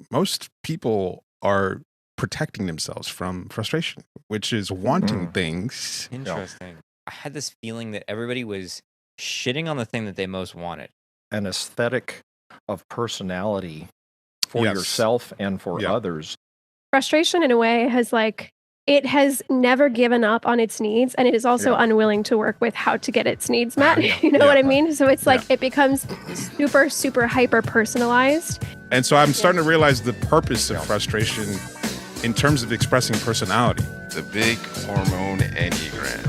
most people are protecting themselves from frustration, which is wanting things. Interesting. I had this feeling that everybody was shitting on the thing that they most wanted. An aesthetic of personality for yourself and for others. Frustration, in a way, it has never given up on its needs, and it is also unwilling to work with how to get its needs met. You know what I mean? So it's like it becomes super, super hyper personalized. And so I'm starting to realize the purpose of frustration in terms of expressing personality. The big hormone enneagram.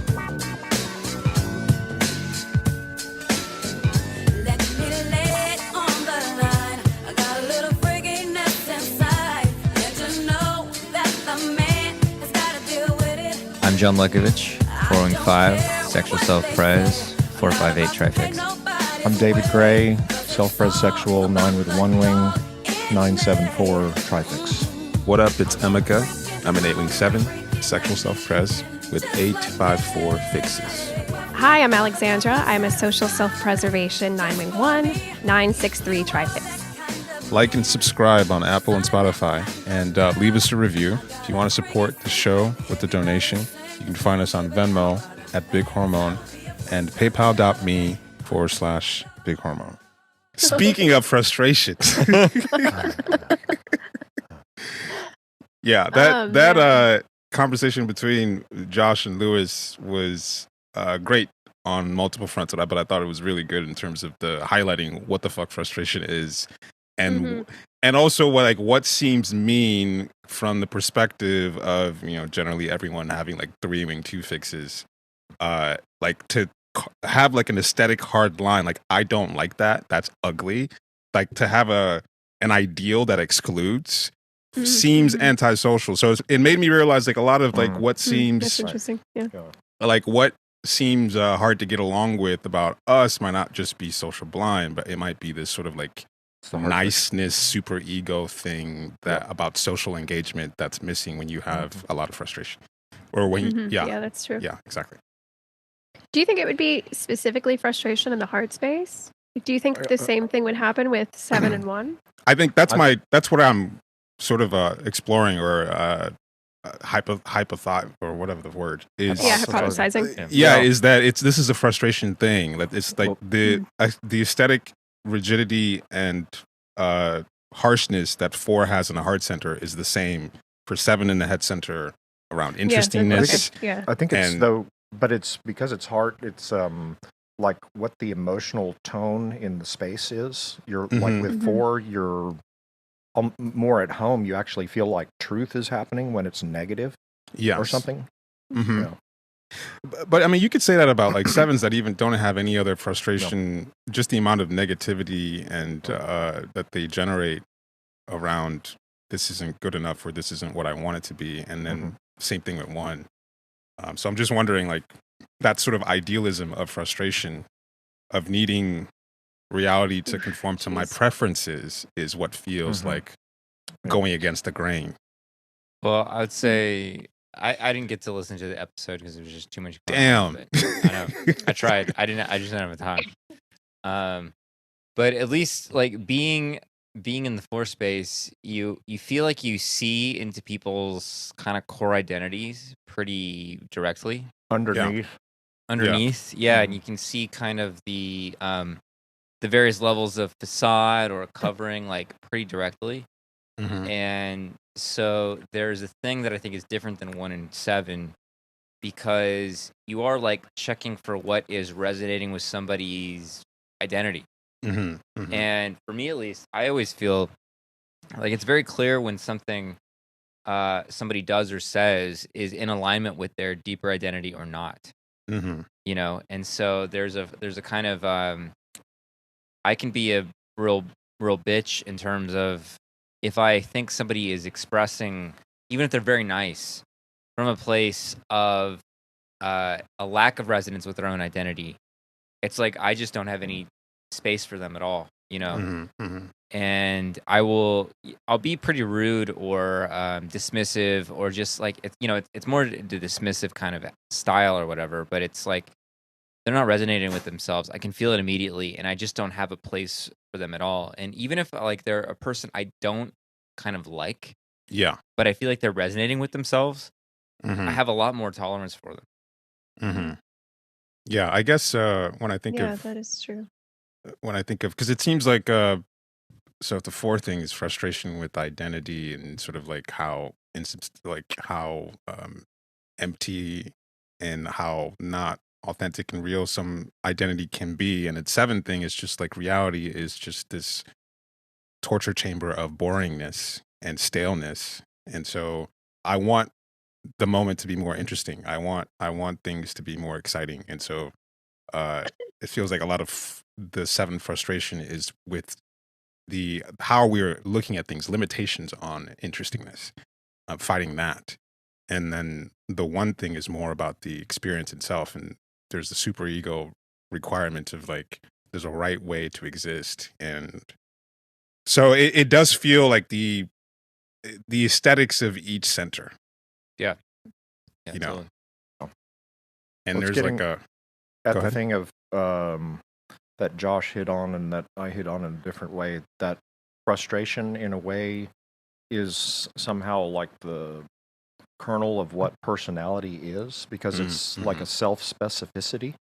I'm John Lekovich, 415, sexual self-pres, 458 trifix. I'm David Gray, self-pres sexual, 9 with 1 wing, 974 trifix. What up, it's Emeka. I'm an 8-wing-7, sexual self-pres with 854 fixes. Hi, I'm Alexandra. I'm a social self-preservation 9-wing-1, 963 trifix. Like and subscribe on Apple and Spotify, and leave us a review. If you want to support the show with a donation, you can find us on Venmo at Big Hormone and paypal.me/Big Hormone. Speaking of frustration, that conversation between Josh and Lewis was great on multiple fronts, but I thought it was really good in terms of the highlighting what the fuck frustration is. And and also what seems mean from the perspective of generally everyone having 3-wing 2 fixes, to have an aesthetic hard line, I don't like that, that's ugly, to have an ideal that excludes seems antisocial. So it made me realize a lot of what seems that's interesting. What seems hard to get along with about us might not just be social blind, but it might be this sort of niceness, super ego thing that about social engagement that's missing when you have a lot of frustration, or when yeah, that's true. Yeah, exactly. Do you think it would be specifically frustration in the heart space? Do you think the same thing would happen with 7 and 1? I think that's what I'm sort of exploring, or hypothought, or whatever the word is. Hypothesizing. Is that this is a frustration thing, that it's the aesthetic rigidity and harshness that 4 has in the heart center is the same for 7 in the head center around interestingness. I think it's though, but it's because it's heart. It's what the emotional tone in the space is. You're with 4, you're more at home. You actually feel like truth is happening when it's negative, or something. Mm-hmm. But I mean, you could say that about 7s that even don't have any other frustration, just the amount of negativity and that they generate around this isn't good enough, or this isn't what I want it to be. And then same thing with 1. So I'm just wondering, that sort of idealism of frustration, of needing reality to conform to my preferences, is what feels like going against the grain. Well, I would say I didn't get to listen to the episode because it was just too much. Damn. I know. I tried. I just didn't have the time. But at least being in the 4 space, you feel like you see into people's kind of core identities pretty directly. Underneath, and you can see kind of the various levels of facade or covering pretty directly. And so there's a thing that I think is different than 1 and 7, because you are checking for what is resonating with somebody's identity. And for me, at least, I always feel it's very clear when something somebody does or says is in alignment with their deeper identity or not. And so there's a kind of I can be a real bitch in terms of, if I think somebody is expressing, even if they're very nice, from a place of a lack of resonance with their own identity, it's I just don't have any space for them at all, And I'll be pretty rude or dismissive, or just it's more the dismissive kind of style or whatever, but it's they're not resonating with themselves. I can feel it immediately, and I just don't have a place for them at all. And even if they're a person I don't kind of like, Yeah. but I feel like they're resonating with themselves. I Mm-hmm. have a lot more tolerance for them. Mm-hmm. Yeah, I guess when I think Yeah, of that is true. because it seems like so the fourth thing is frustration with identity and sort of like how empty and how not authentic and real some identity can be. And the seventh thing is just like reality is just this torture chamber of boringness and staleness. And so I want the moment to be more interesting. I want things to be more exciting. And so it feels like a lot of the seventh frustration is with the how we're looking at things, limitations on interestingness, fighting that. And then the one thing is more about the experience itself. And there's the super ego requirement of like, there's a right way to exist. And so it does feel like the aesthetics of each center, Yeah, you know, totally. and Well, it's there's like getting a, at go the ahead. thing of that Josh hit on and that I hit on in a different way. That frustration, in a way, is somehow like the kernel of what personality is, because it's like a self-specificity,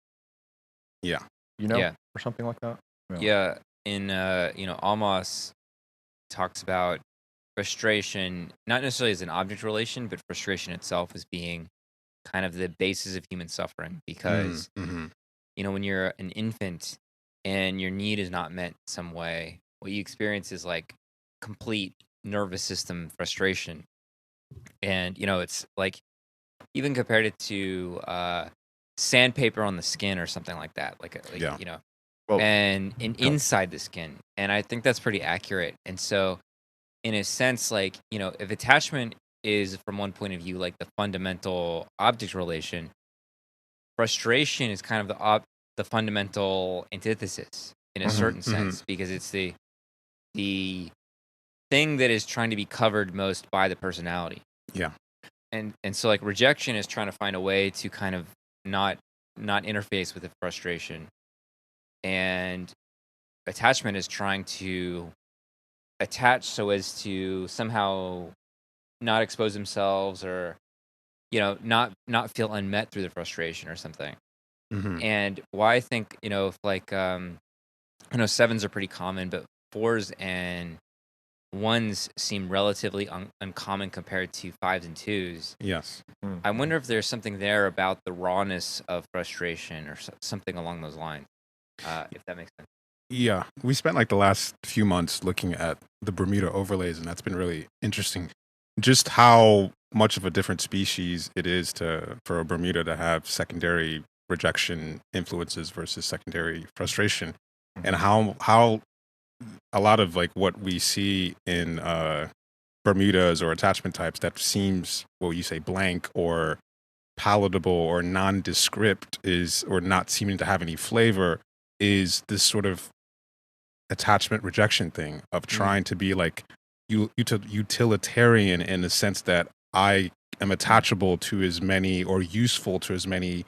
Yeah. Yeah. or something like that. Yeah. In Almos talks about frustration not necessarily as an object relation, but frustration itself as being kind of the basis of human suffering. Because when you're an infant and your need is not met some way, what you experience is like complete nervous system frustration. And it's like, even compared it to sandpaper on the skin or something like that, Yeah. Well, and inside the skin. And I think that's pretty accurate. And so, in a sense, like, if attachment is, from one point of view, like the fundamental object relation, frustration is kind of the fundamental antithesis in a certain sense, because it's the thing that is trying to be covered most by the personality. Yeah. And so, like, rejection is trying to find a way to kind of not interface with the frustration, and attachment is trying to attach so as to somehow not expose themselves, or not feel unmet through the frustration or something. And why I think, if like I know sevens are pretty common, but fours and ones seem relatively uncommon compared to fives and twos. Yes. I wonder if there's something there about the rawness of frustration or something along those lines, if that makes sense. Yeah, we spent like the last few months looking at the Bermuda Overlays, and that's been really interesting. Just how much of a different species it is for a Bermuda to have secondary rejection influences versus secondary frustration, and how a lot of like what we see in Bermudas or attachment types that seems, well, you say blank or palatable or nondescript or not seeming to have any flavor, is this sort of attachment rejection thing of trying to be like utilitarian in the sense that I am attachable to as many or useful to as many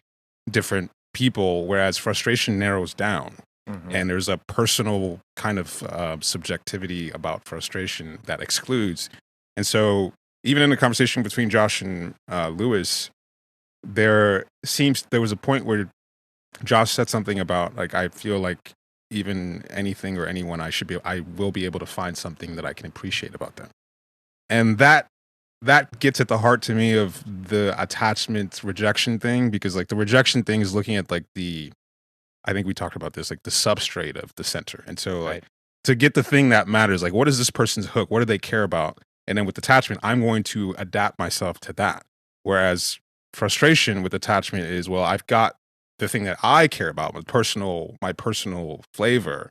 different people, whereas frustration narrows down. And there's a personal kind of subjectivity about frustration that excludes. And so even in the conversation between Josh and Lewis, there was a point where Josh said something about like, I feel like even anything or anyone I will be able to find something that I can appreciate about them. And that gets at the heart to me of the attachment rejection thing, because like the rejection thing is looking at like I think we talked about this, like the substrate of the center. And so like to get the thing that matters, like what is this person's hook? What do they care about? And then with attachment, I'm going to adapt myself to that. Whereas frustration with attachment is, well, I've got the thing that I care about, my personal flavor,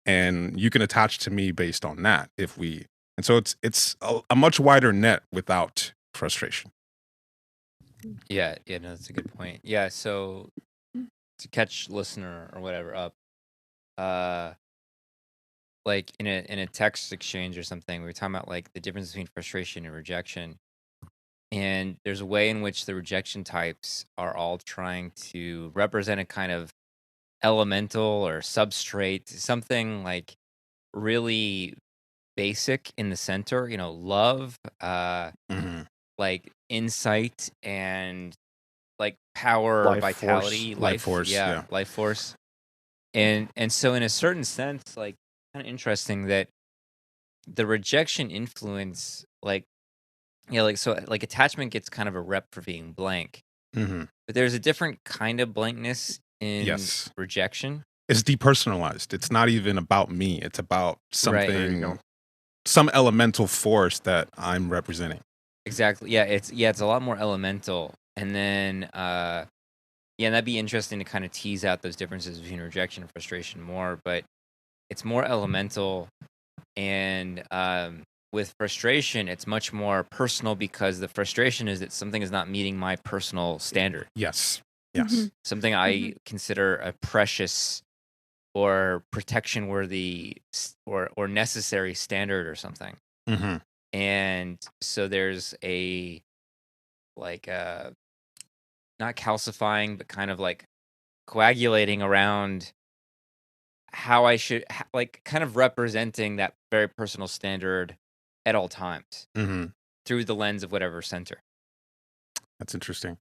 and you can attach to me based on that. And so it's a much wider net without frustration. Yeah, no, that's a good point. Yeah, so to catch listener or whatever up, like in a text exchange or something, we were talking about like the difference between frustration and rejection. And there's a way in which the rejection types are all trying to represent a kind of elemental or substrate, something like really basic in the center, love, like insight and like power, Life vitality, Life force, yeah. life force. And so in a certain sense, like kind of interesting that the rejection influence, like, so like attachment gets kind of a rep for being blank, Mm-hmm. but there's a different kind of blankness in Yes. rejection. It's depersonalized. It's not even about me. It's about Right. something, some elemental force that I'm representing. Exactly. Yeah, it's a lot more elemental. And then that'd be interesting to kind of tease out those differences between rejection and frustration more, but it's more elemental. And with frustration, it's much more personal because the frustration is that something is not meeting my personal standard. Yes. Something I consider a precious or protection worthy or necessary standard or something. Mm-hmm. And so there's a like not calcifying, but kind of like coagulating around how I should like kind of representing that very personal standard at all times through the lens of whatever center. That's interesting.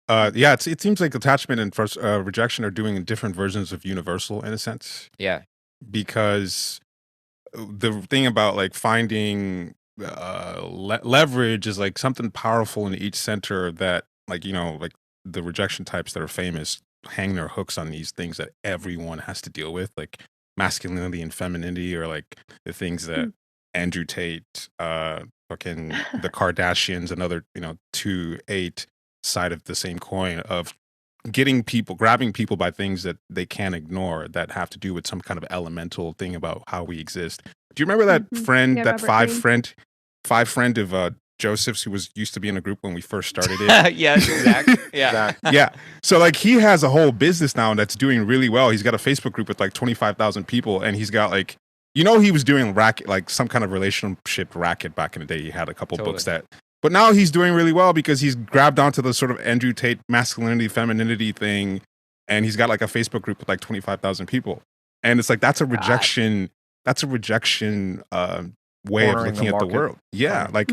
It seems like attachment and rejection are doing different versions of universal in a sense. Yeah. Because the thing about like finding leverage is like something powerful in each center that like, like the rejection types that are famous hang their hooks on these things that everyone has to deal with, like masculinity and femininity, or like the things that Andrew Tate, fucking the Kardashians, another, 2-8 side of the same coin of grabbing people by things that they can't ignore that have to do with some kind of elemental thing about how we exist. Do you remember that friend, that five friend of Joseph's who used to be in a group when we first started it? Yes, exactly. Yeah. Yeah. So like he has a whole business now that's doing really well. He's got a Facebook group with like 25,000 people, and he's got like, he was doing racket, like some kind of relationship racket back in the day. He had a couple books but now he's doing really well because he's grabbed onto the sort of Andrew Tate masculinity, femininity thing, and he's got like a Facebook group with like 25,000 people. And it's like that's a rejection. That's a rejection way of looking at the world. Yeah, like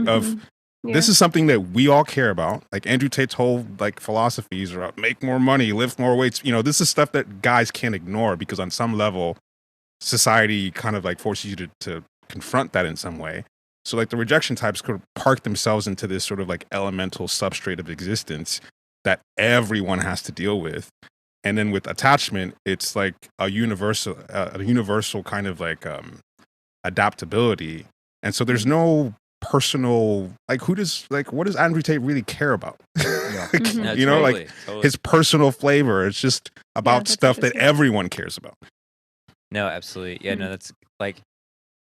this is something that we all care about. Like Andrew Tate's whole like philosophies are make more money, lift more weights. This is stuff that guys can't ignore because on some level, society kind of like forces you to confront that in some way. So like the rejection types could park themselves into this sort of like elemental substrate of existence that everyone has to deal with. And then with attachment, it's like a universal kind of like adaptability. And so there's no personal, like what does Andrew Tate really care about? Totally. His personal flavor. It's just about stuff that everyone cares about. No, absolutely. Yeah, no, that's like,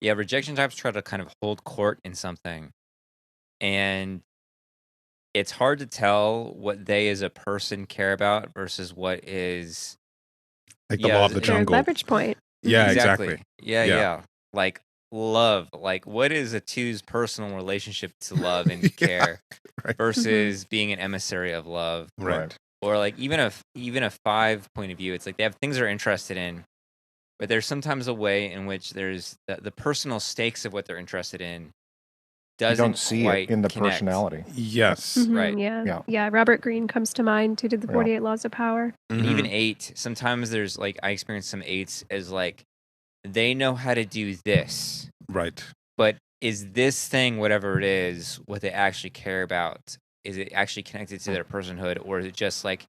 rejection types try to kind of hold court in something. And it's hard to tell what they as a person care about versus what is like the law of the jungle. Leverage point. Yeah, exactly. Yeah. Like love. Like what is a two's personal relationship to love and care versus being an emissary of love. Right. Or like even a 5 point of view, it's like they have things they're interested in. But there's sometimes a way in which there's the personal stakes of what they're interested in doesn't you don't see quite it in the connect. Personality. Yes. Right. Yeah. Robert Greene comes to mind who did the 48 Laws of Power. And even 8, sometimes there's like, I experience some 8s as like, they know how to do this. Right. But is this thing, whatever it is, what they actually care about? Is it actually connected to their personhood? Or is it just like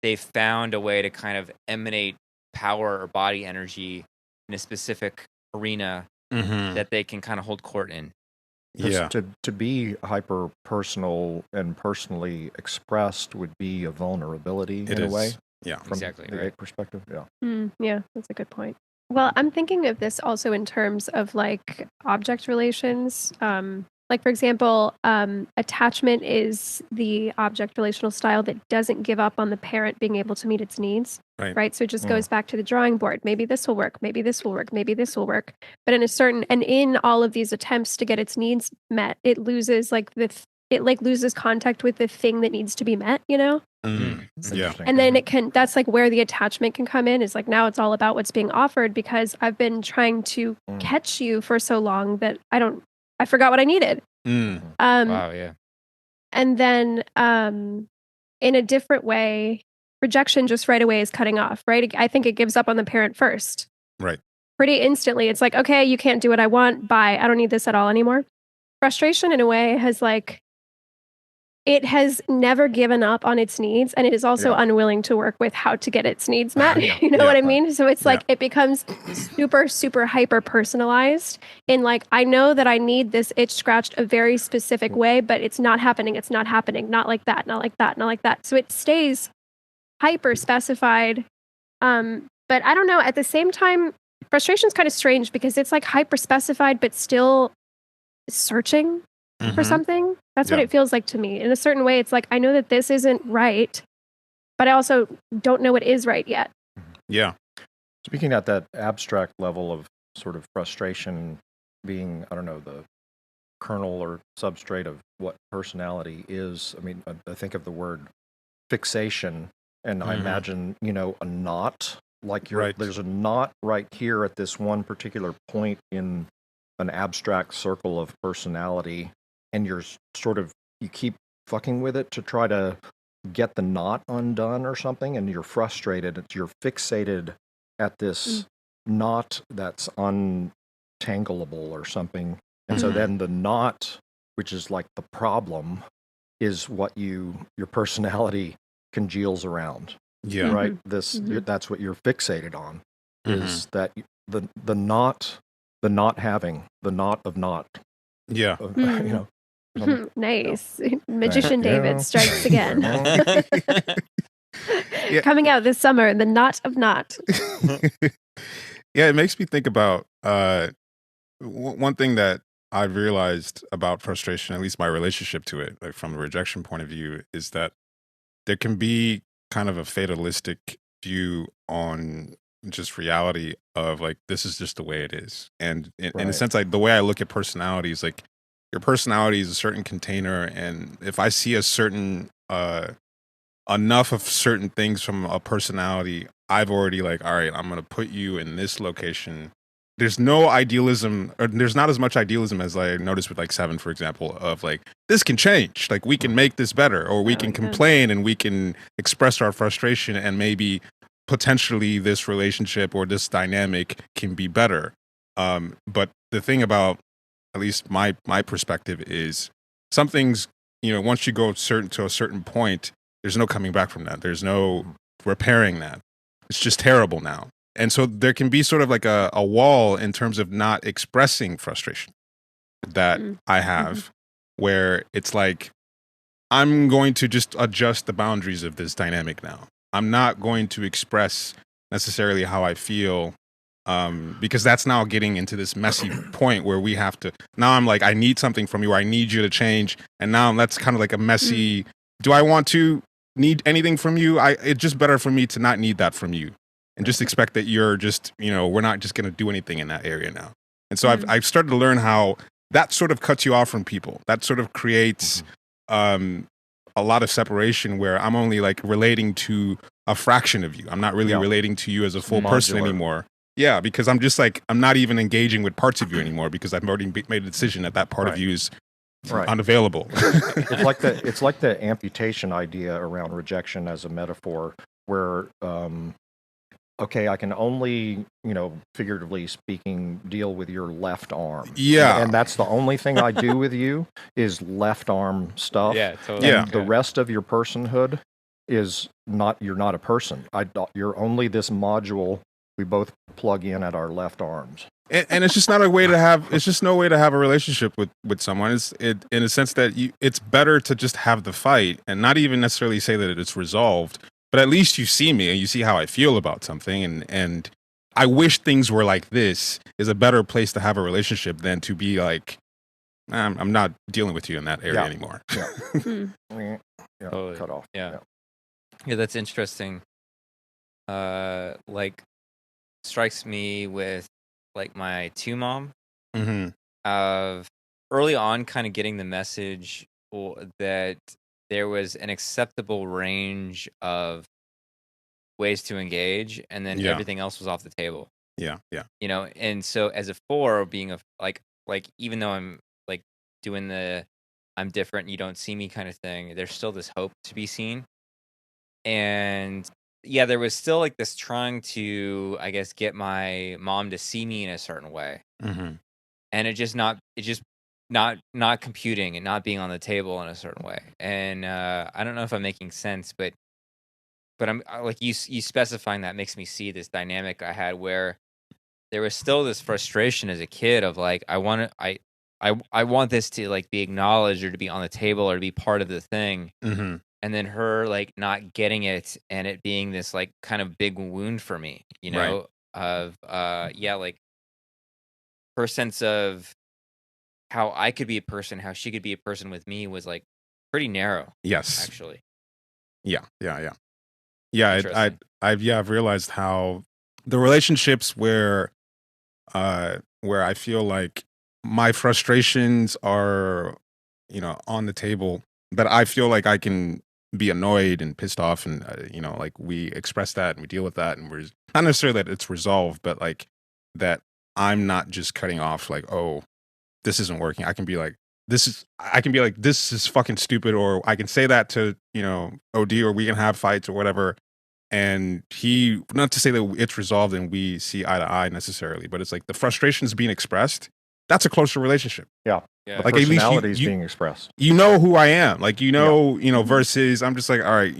they found a way to kind of emanate power or body energy in a specific arena that they can kind of hold court in? To be hyper personal and personally expressed would be a vulnerability in a way. Yeah, from exactly. The right perspective. Yeah, that's a good point. Well, I'm thinking of this also in terms of like object relations. Like, for example, attachment is the object relational style that doesn't give up on the parent being able to meet its needs. Right. So it just goes back to the drawing board. Maybe this will work. Maybe this will work. Maybe this will work. But in all of these attempts to get its needs met, it loses like it like loses contact with the thing that needs to be met, you know? Yeah. And then that's like where the attachment can come in, is like now it's all about what's being offered because I've been trying to catch you for so long that I forgot what I needed. Wow, yeah. And then in a different way, rejection just right away is cutting off, right? I think it gives up on the parent first. Right. Pretty instantly. It's like, okay, you can't do what I want. Bye. I don't need this at all anymore. Frustration in a way has like, it has never given up on its needs, and it is also unwilling to work with how to get its needs met. You know what I mean? So it's like it becomes super, super hyper personalized in like, I know that I need this itch scratched a very specific way, but it's not happening. It's not happening. Not like that, not like that, not like that. So it stays hyper specified. But I don't know, at the same time, frustration is kind of strange because it's like hyper specified, but still searching for something. That's what it feels like to me. In a certain way, it's like, I know that this isn't right, but I also don't know what is right yet. Yeah. Speaking at that abstract level of sort of frustration being, I don't know, the kernel or substrate of what personality is, I mean, I think of the word fixation, and I imagine, you know, a knot. Like there's a knot right here at this one particular point in an abstract circle of personality, and you keep fucking with it to try to get the knot undone or something, and you're frustrated. You're fixated at this knot that's untangleable or something. And so then the knot, which is like the problem, is what your personality congeals around. Yeah. Right? That's what you're fixated on, is that the knot having, the knot of not. Yeah. You know. Nice. Magician David strikes again. Coming out this summer, the knot of not. Yeah, it makes me think about one thing that I've realized about frustration, at least my relationship to it, like from a rejection point of view, is that there can be kind of a fatalistic view on just reality of like, this is just the way it is. And in a sense, the way I look at personalities, like, your personality is a certain container, and if I see a certain enough of certain things from a personality, I've already like, all right, I'm gonna put you in this location. There's no idealism, or there's not as much idealism as I noticed with like 7, for example, of like, this can change, like we can make this better, or we can complain and we can express our frustration, and maybe potentially this relationship or this dynamic can be better. But the thing about, at least my perspective, is some things, you know, once you go to a certain point, there's no coming back from that. There's no repairing that. It's just terrible now. And so there can be sort of like a wall in terms of not expressing frustration that I have, where it's like, I'm going to just adjust the boundaries of this dynamic now. I'm not going to express necessarily how I feel, because that's now getting into this messy point where we have to, now I'm like, I need something from you, or I need you to change. And now that's kind of like a messy, do I want to need anything from you? It's just better for me to not need that from you, and just expect that you're just, you know, we're not just going to do anything in that area now. And so I've started to learn how that sort of cuts you off from people. That sort of creates a lot of separation, where I'm only like relating to a fraction of you. I'm not really relating to you as a full person anymore. Yeah, because I'm just like, I'm not even engaging with parts of you anymore, because I've already made a decision that part of you is unavailable. It's like the amputation idea around rejection as a metaphor, where okay, I can only, you know, figuratively speaking, deal with your left arm. Yeah. And that's the only thing I do with you is left arm stuff. Yeah, totally. And the rest of your personhood is not, you're not a person. You're only this module we both plug in at our left arms. And it's just not a way to have, it's just no way to have a relationship with someone. It's in a sense that it's better to just have the fight and not even necessarily say that it's resolved, but at least you see me and you see how I feel about something. And I wish things were like this is a better place to have a relationship than to be like, I'm not dealing with you in that area anymore. Totally. Cut off. Yeah, that's interesting. Like, strikes me with like my 2 mom of early on kind of getting the message that there was an acceptable range of ways to engage, and then everything else was off the table. Yeah. And so as a 4, being like even though I'm like doing the I'm different, you don't see me kind of thing, there's still this hope to be seen. And yeah, there was still like this trying to, I guess, get my mom to see me in a certain way. Mm-hmm. And it just not computing and not being on the table in a certain way. And I don't know if I'm making sense, but I'm like you specifying that makes me see this dynamic I had where there was still this frustration as a kid of like I want this to like be acknowledged or to be on the table or to be part of the thing. Mm-hmm. And then her like not getting it and it being this like kind of big wound for me, of like her sense of how I could be a person, how she could be a person with me was like pretty narrow. Yes. Actually. Yeah. I've realized how the relationships where I feel like my frustrations are, on the table, but I feel like I can be annoyed and pissed off, and like we express that and we deal with that, and we're not necessarily that it's resolved, but like that I'm not just cutting off like, oh, this isn't working. I can be like, this is fucking stupid, or I can say that to OD, or we can have fights or whatever. And not to say that it's resolved and we see eye to eye necessarily, but it's like the frustrations being expressed. That's a closer relationship. Yeah. Like at least personalities being expressed. You know who I am. Like, versus I'm just like, all right,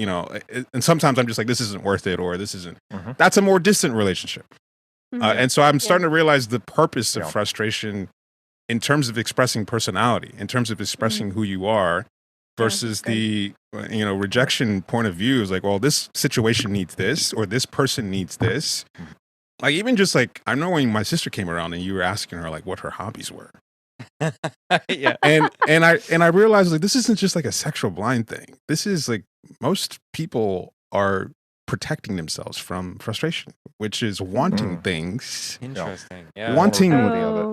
and sometimes I'm just like, this isn't worth it, or this isn't. Mm-hmm. That's a more distant relationship. And so I'm starting to realize the purpose of frustration in terms of expressing personality, in terms of expressing who you are, versus the rejection point of view is like, well, this situation needs this, or this person needs this. Like, even just like, I know when my sister came around and you were asking her like what her hobbies were. Yeah. And I realized like this isn't just like a sexual blind thing. This is like most people are protecting themselves from frustration, which is wanting things. Interesting. Yeah. Wanting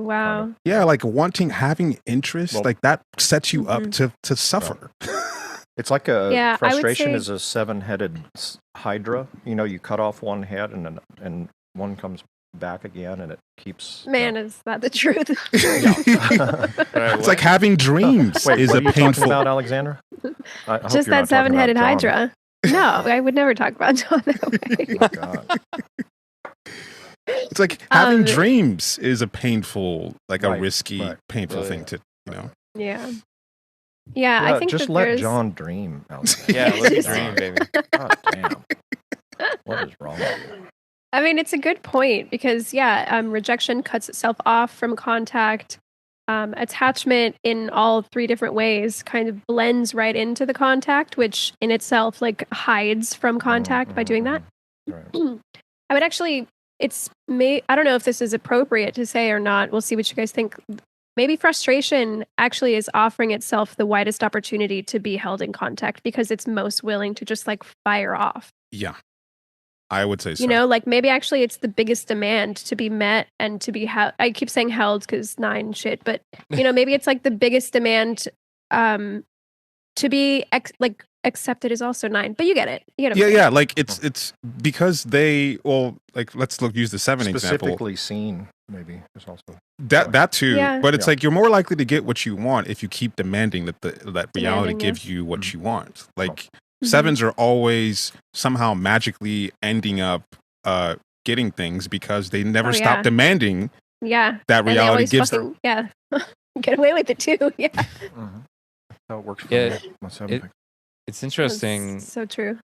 wow. Yeah, like having interest, like that sets you up to suffer. It's like frustration is a 7-headed hydra. You cut off one head and one comes back again, and it keeps. Man, is that the truth? It's like having dreams. Wait, is what a are you painful. Talking about, Alexandra? Just that 7-headed hydra. No, I would never talk about John that way. It's like having dreams is a painful, like a risky, painful thing to, Yeah. Yeah, I think just let John dream. Yeah, let me dream, baby. God damn. What is wrong with you? I mean, it's a good point because, rejection cuts itself off from contact. Attachment in all 3 different ways kind of blends right into the contact, which in itself like hides from contact by doing that. Right. I would actually, I don't know if this is appropriate to say or not. We'll see what you guys think. Maybe frustration actually is offering itself the widest opportunity to be held in contact because it's most willing to just like fire off. Yeah. I would say so. Like maybe actually it's the biggest demand to be met and to be I keep saying held because 9 shit, but maybe it's like the biggest demand to be accepted is also 9, but you get it. Yeah. Like it's because let's use the 7 example. Specifically seen, maybe is also that too. Yeah. But it's like you're more likely to get what you want if you keep demanding that reality gives you what you want. Like 7s are always somehow magically ending up getting things because they never stop demanding. Yeah, that reality gives them. Yeah, get away with it too. Yeah. Mm-hmm. How it works for me. It's interesting. That's so true.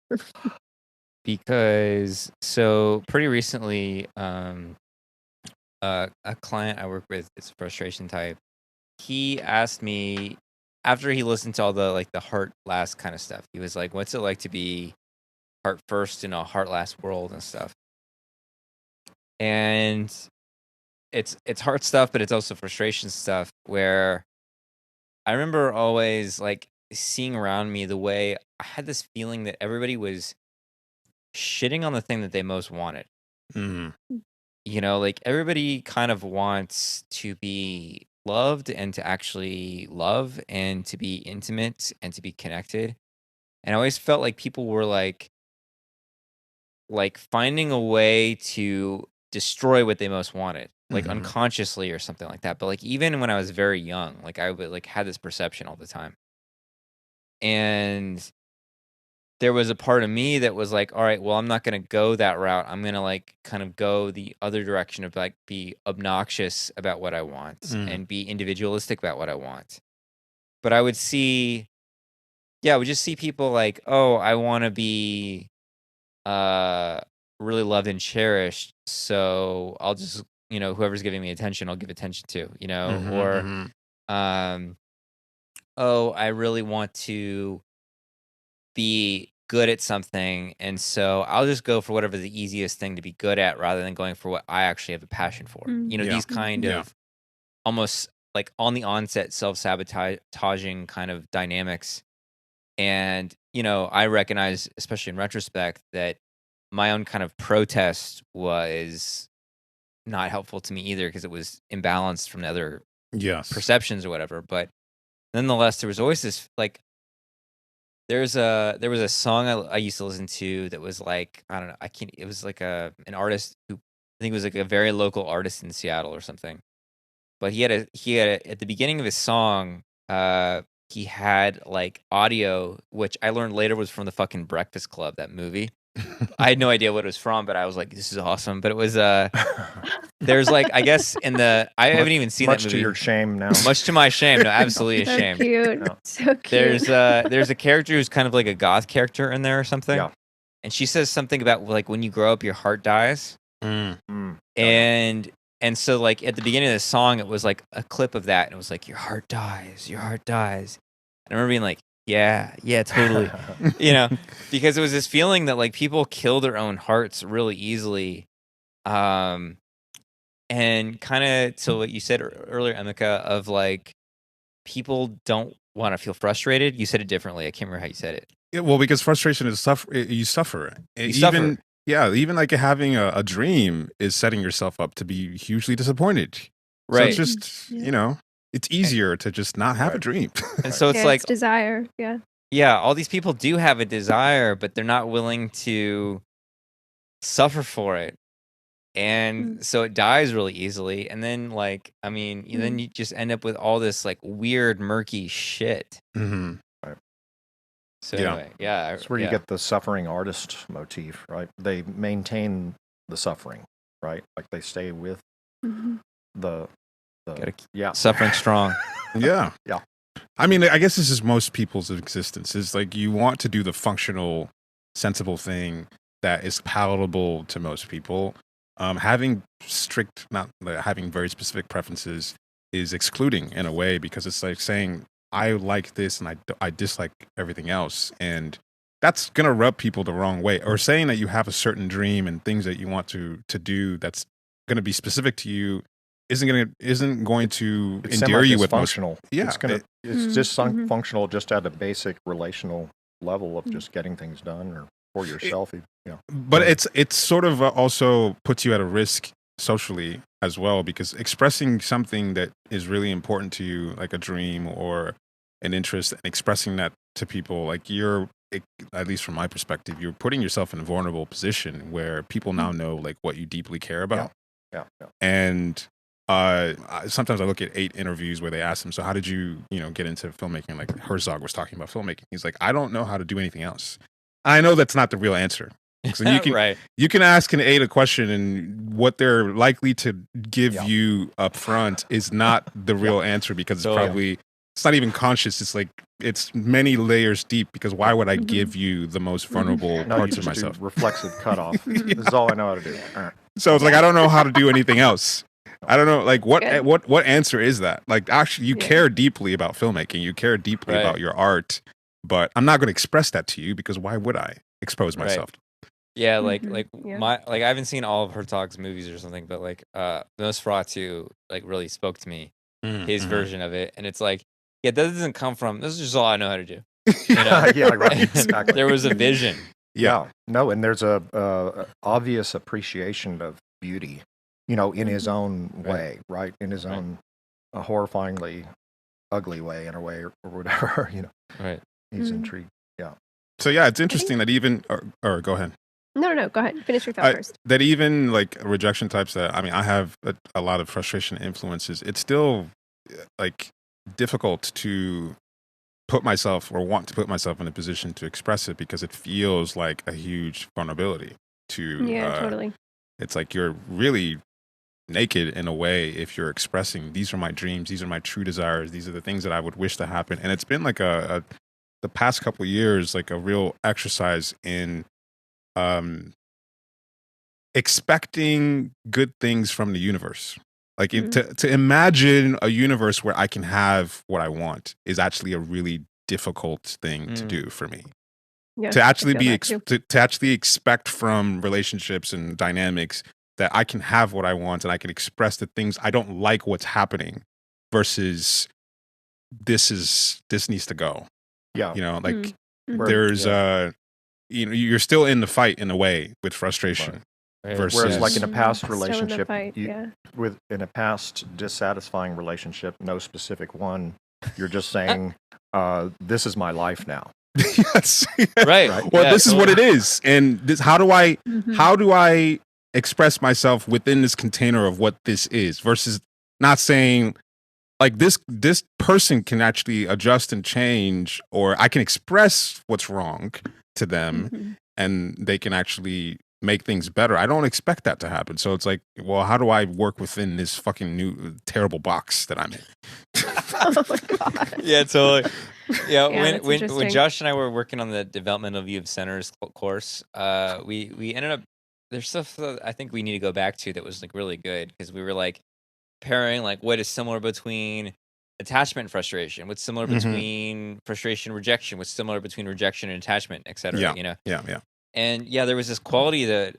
Because pretty recently, a client I work with, it's a frustration type. He asked me after he listened to all the heart last kind of stuff. He was like, "What's it like to be heart first in a heart last world and stuff?" And it's heart stuff, but it's also frustration stuff. Where I remember always like seeing around me the way I had this feeling that everybody was shitting on the thing that they most wanted. Mm-hmm. Like everybody kind of wants to be loved and to actually love and to be intimate and to be connected. And I always felt like people were like finding a way to destroy what they most wanted, like unconsciously or something like that. But like even when I was very young, like I would like had this perception all the time. And there was a part of me that was like, all right, well, I'm not going to go that route. I'm going to like kind of go the other direction of like be obnoxious about what I want and be individualistic about what I want. But I would see, I would just see people like, oh, I want to be really loved and cherished. So I'll just, whoever's giving me attention, I'll give attention to, or, oh, I really want to be good at something, and so I'll just go for whatever the easiest thing to be good at rather than going for what I actually have a passion for. These kind of almost like on the onset self-sabotaging kind of dynamics. And, I recognize, especially in retrospect, that my own kind of protest was not helpful to me either because it was imbalanced from the other perceptions or whatever. But nonetheless, there was always this like, there was a song I used to listen to that was like, I don't know, it was like an artist who I think was like a very local artist in Seattle or something. But he had at the beginning of his song, he had like audio, which I learned later was from the fucking Breakfast Club, that movie. I had no idea what it was from, but I was like, this is awesome. But it was there's like, I guess I haven't even seen that movie. Much to your shame now. Much to my shame. No, absolutely So ashamed. cute. No. So cute. There's a character who's kind of like a goth character in there or something. Yeah. And she says something about like when you grow up, your heart dies. And so like at the beginning of the song, it was like a clip of that, and it was like, your heart dies, your heart dies. And I remember being like, yeah, totally. Because it was this feeling that like people kill their own hearts really easily. And kind of to what you said earlier, Emeka, of like people don't want to feel frustrated. You said it differently. I can't remember how you said it. Yeah, well, because frustration is you suffer. Suffer. Yeah, even like having a dream is setting yourself up to be hugely disappointed. Right. So it's just, it's easier to just not have a dream. And so it's like it's desire. Yeah. Yeah, all these people do have a desire, but they're not willing to suffer for it. And so it dies really easily. And then like, I mean, then you just end up with all this like weird, murky shit. So anyway, That's where you get the suffering artist motif, right? They maintain the suffering, right? Like they stay with the suffering strong. Yeah. Yeah. I mean, I guess this is most people's existence. Is like you want to do the functional, sensible thing that is palatable to most people. Having very specific preferences is excluding in a way, because it's like saying, I like this and I dislike everything else. And that's going to rub people the wrong way. Or saying that you have a certain dream and things that you want to do that's going to be specific to you isn't going to endear you with functional. Yeah. It's just functional just at a basic relational level of just getting things done or for yourself. But it's sort of also puts you at a risk socially as well, because expressing something that is really important to you, like a dream or an interest, and expressing that to people, like at least from my perspective, you're putting yourself in a vulnerable position where people now know like what you deeply care about. Yeah. And sometimes I look at 8 interviews where they ask him, so how did you get into filmmaking? Like Herzog was talking about filmmaking. He's like, I don't know how to do anything else. I know that's not the real answer. So you can ask an 8 a question, and what they're likely to give you up front is not the real answer, because it's probably it's not even conscious. It's like it's many layers deep, because why would I give you the most vulnerable parts of myself? Reflexive cutoff. This is all I know how to do. So it's like I don't know how to do anything else. I don't know, like what answer is that? Like actually, you care deeply about filmmaking. You care deeply about your art, but I'm not going to express that to you, because why would I expose myself? Yeah, like I haven't seen all of Herzog's movies or something, but like Nosferatu like really spoke to me, his version of it, and it's like, that doesn't come from, this is just all I know how to do. Right. Exactly. There was a vision. Yeah. No, and there's a obvious appreciation of beauty, in his own way, right? In his own a horrifyingly ugly way in a way or whatever. Right. He's intrigued. Yeah. So yeah, it's interesting that even or go ahead. No, go ahead. Finish your thought first. That even like rejection types that I have a lot of frustration influences. It's still like difficult to put myself or want to put myself in a position to express it because it feels like a huge vulnerability to totally. It's like you're really naked in a way if you're expressing these are my dreams, these are my true desires, these are the things that I would wish to happen. And it's been like the past couple of years like a real exercise in expecting good things from the universe. Like to imagine a universe where I can have what I want is actually a really difficult thing to do for me. Yeah, to actually to actually expect from relationships and dynamics that I can have what I want and I can express the things I don't like what's happening versus this needs to go. Yeah. Like there's you're still in the fight in a way with frustration. Right. Versus, whereas like in a past Still in the relationship, fight, in a past dissatisfying relationship, no specific one, you're just saying, this is my life now. Yes. Right. Well, this is what it is. And this, how do I express myself within this container of what this is versus not saying like this person can actually adjust and change, or I can express what's wrong to them and they can actually make things better. I don't expect that to happen. So it's like, well, how do I work within this fucking new terrible box that I'm in? Oh my God. Yeah, totally. Yeah, when interesting. Josh and I were working on the developmental view of centers course, we ended up there's stuff that I think we need to go back to that was like really good because we were like pairing like what is similar between attachment and frustration, what's similar between frustration and rejection, what's similar between rejection and attachment, etc. Yeah. And yeah, there was this quality that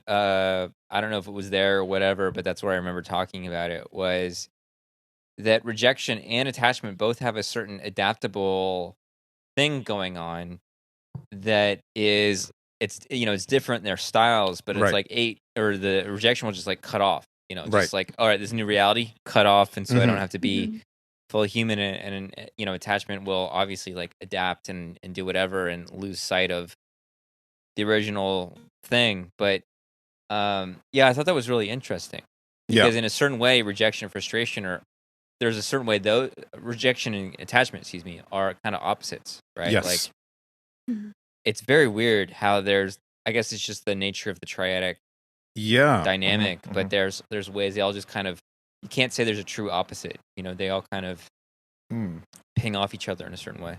I don't know if it was there or whatever, but that's where I remember talking about it was that rejection and attachment both have a certain adaptable thing going on that is it's different in their styles, but it's like the rejection will just like cut off, just like, all right, this new reality cut off, and so I don't have to be fully human, and attachment will obviously like adapt and do whatever and lose sight of the original thing. But I thought that was really interesting because in a certain way, rejection and frustration there's a certain way though rejection and attachment, are kind of opposites, right? Yes. Like it's very weird how I guess it's just the nature of the triadic dynamic, but there's ways they all just kind of, you can't say there's a true opposite. They all kind of ping off each other in a certain way.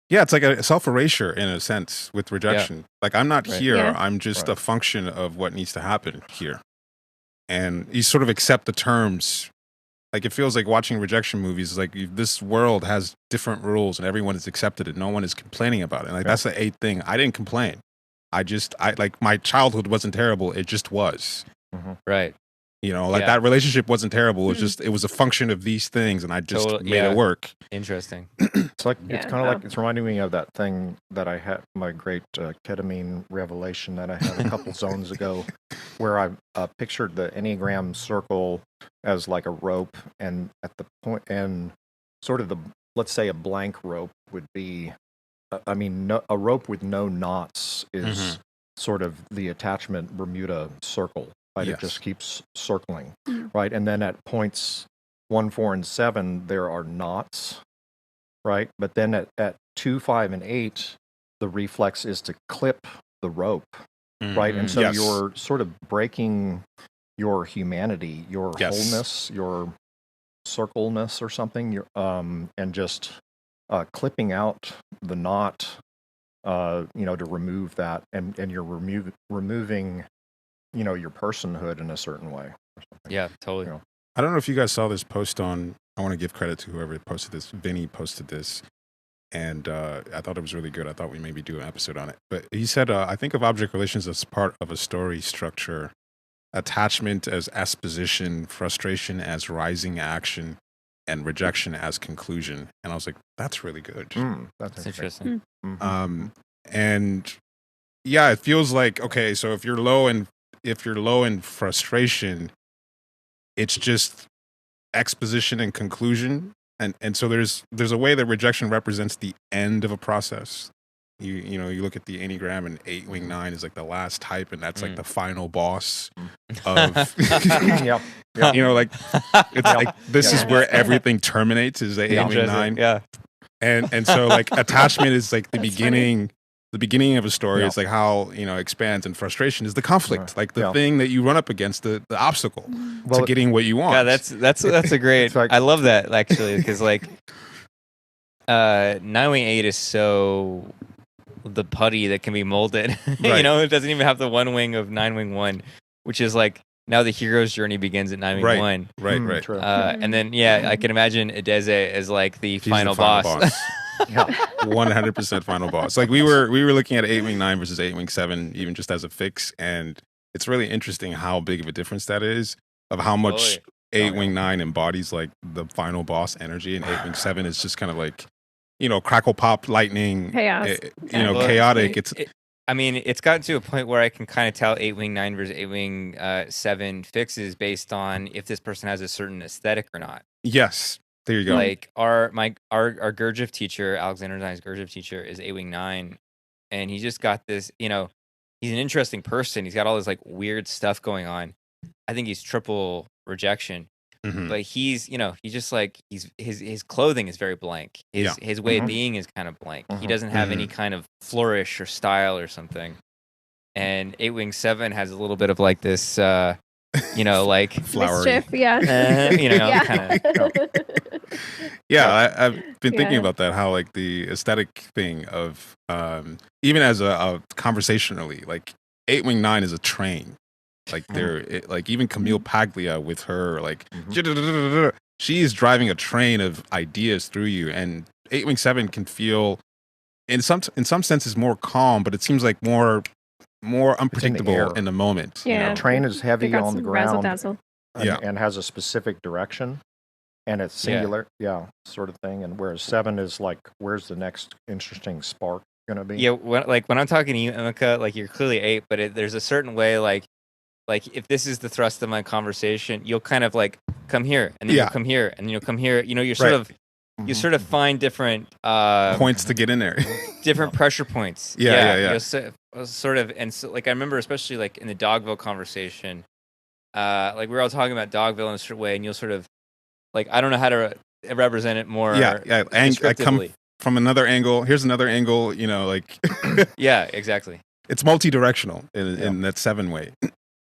Yeah, it's like a self-erasure in a sense with rejection. Yeah. Like I'm not here, I'm just a function of what needs to happen here. And you sort of accept the terms. Like it feels like watching rejection movies, like this world has different rules and everyone has accepted it. No one is complaining about it. And like that's the 8th thing. I didn't complain. I like my childhood wasn't terrible. It just was. Right. That relationship wasn't terrible. It was a function of these things, and I just made it work. Interesting. It's like it's kind of like it's reminding me of that thing that I had, my great ketamine revelation that I had a couple zones ago, where I pictured the Enneagram circle as like a rope, and at the point, and sort of let's say a blank rope would be, a rope with no knots is sort of the attachment Bermuda circle. Right, it just keeps circling, right? And then at points 1, 4, and 7, there are knots, right? But then at 2, 5, and 8, the reflex is to clip the rope, right? And so you're sort of breaking your humanity, your wholeness, your circleness or something, and just clipping out the knot, to remove that, and you're removing your personhood in a certain way. Yeah, totally. I don't know if you guys saw this post I want to give credit to whoever posted this. Vinny posted this, and I thought it was really good. I thought we maybe do an episode on it. But he said, I think of object relations as part of a story structure, attachment as exposition, frustration as rising action, and rejection as conclusion. And I was like, that's really good. That's interesting. And yeah, it feels like, okay, so if you're low in frustration, it's just exposition and conclusion, and so there's a way that rejection represents the end of a process. You know, you look at the Enneagram, and 8 wing 9 is like the last type, and that's like the final boss of Yep. you know, like it's like this is where everything terminates, is the 8 wing 9. Yeah. And so like attachment is like the That's beginning. The beginning of a story Yeah. is like how, you know, expands, and frustration is the conflict, Right. like the Yeah. thing that you run up against, the obstacle Well, to getting what you want. Yeah, that's a great. It's like- I love that actually, because like 9 wing 8 is so the putty that can be molded. You Right. know, it doesn't even have the 1 wing of 9 wing 1, which is like now the hero's journey begins at 9 wing Right. 1. right. True. And then I can imagine Adeze as like the He's the final boss. Yeah. 100% final boss. Like we were looking at 8 wing 9 versus 8 wing 7, even just as a fix, and it's really interesting how big of a difference that is, of how much 8 wing 9 embodies like the final boss energy, and 8 wing 7 is just kind of like, you know, crackle pop lightning, Chaos. you know, Well, chaotic. I mean, it's gotten to a point where I can kind of tell 8 wing 9 versus 8 wing 7 fixes based on if this person has a certain aesthetic or not. Yes, there you go. Like our Gurdjieff teacher, Alexander Zion's Gurdjieff teacher, is 8 wing 9, and he just got this. You know, he's an interesting person. He's got all this like weird stuff going on. I think he's triple rejection, Mhm. but he's just like his clothing is very blank. His way of being is kind of blank. He doesn't have any kind of flourish or style or something. And 8 wing 7 has a little bit of like this, you know, like Flowery. Mischief, yeah. you know, Yeah. kind of. Yeah, I've been thinking Yeah. about that, how like the aesthetic thing of even as a conversationally, like 8 wing 9 is a train. Like like even Camille Paglia with her like she is driving a train of ideas through you, and 8 wing 7 can feel in some senses more calm, but it seems like more unpredictable air. in the moment. you Yeah. know? Train is They heavy got on the some razzle ground dazzle. and has a specific direction, and it's singular, sort of thing. And whereas 7 is like, where's the next interesting spark going to be? Yeah, when I'm talking to you, Emeka, like you're clearly 8, but there's a certain way, like if this is the thrust of my conversation, you'll kind of like come here, and then you'll come here, and you'll come here. You know, you're sort Right. of you sort of find different Points to get in there. different pressure points. Yeah. You'll sort of, and so like I remember especially like in the Dogville conversation, like we were all talking about Dogville in a certain way, and you'll sort of like I don't know how to represent it more. Yeah. And I come descriptively. from another angle. Here's another angle. You know, like Yeah, exactly. it's multi-directional in that 7 way.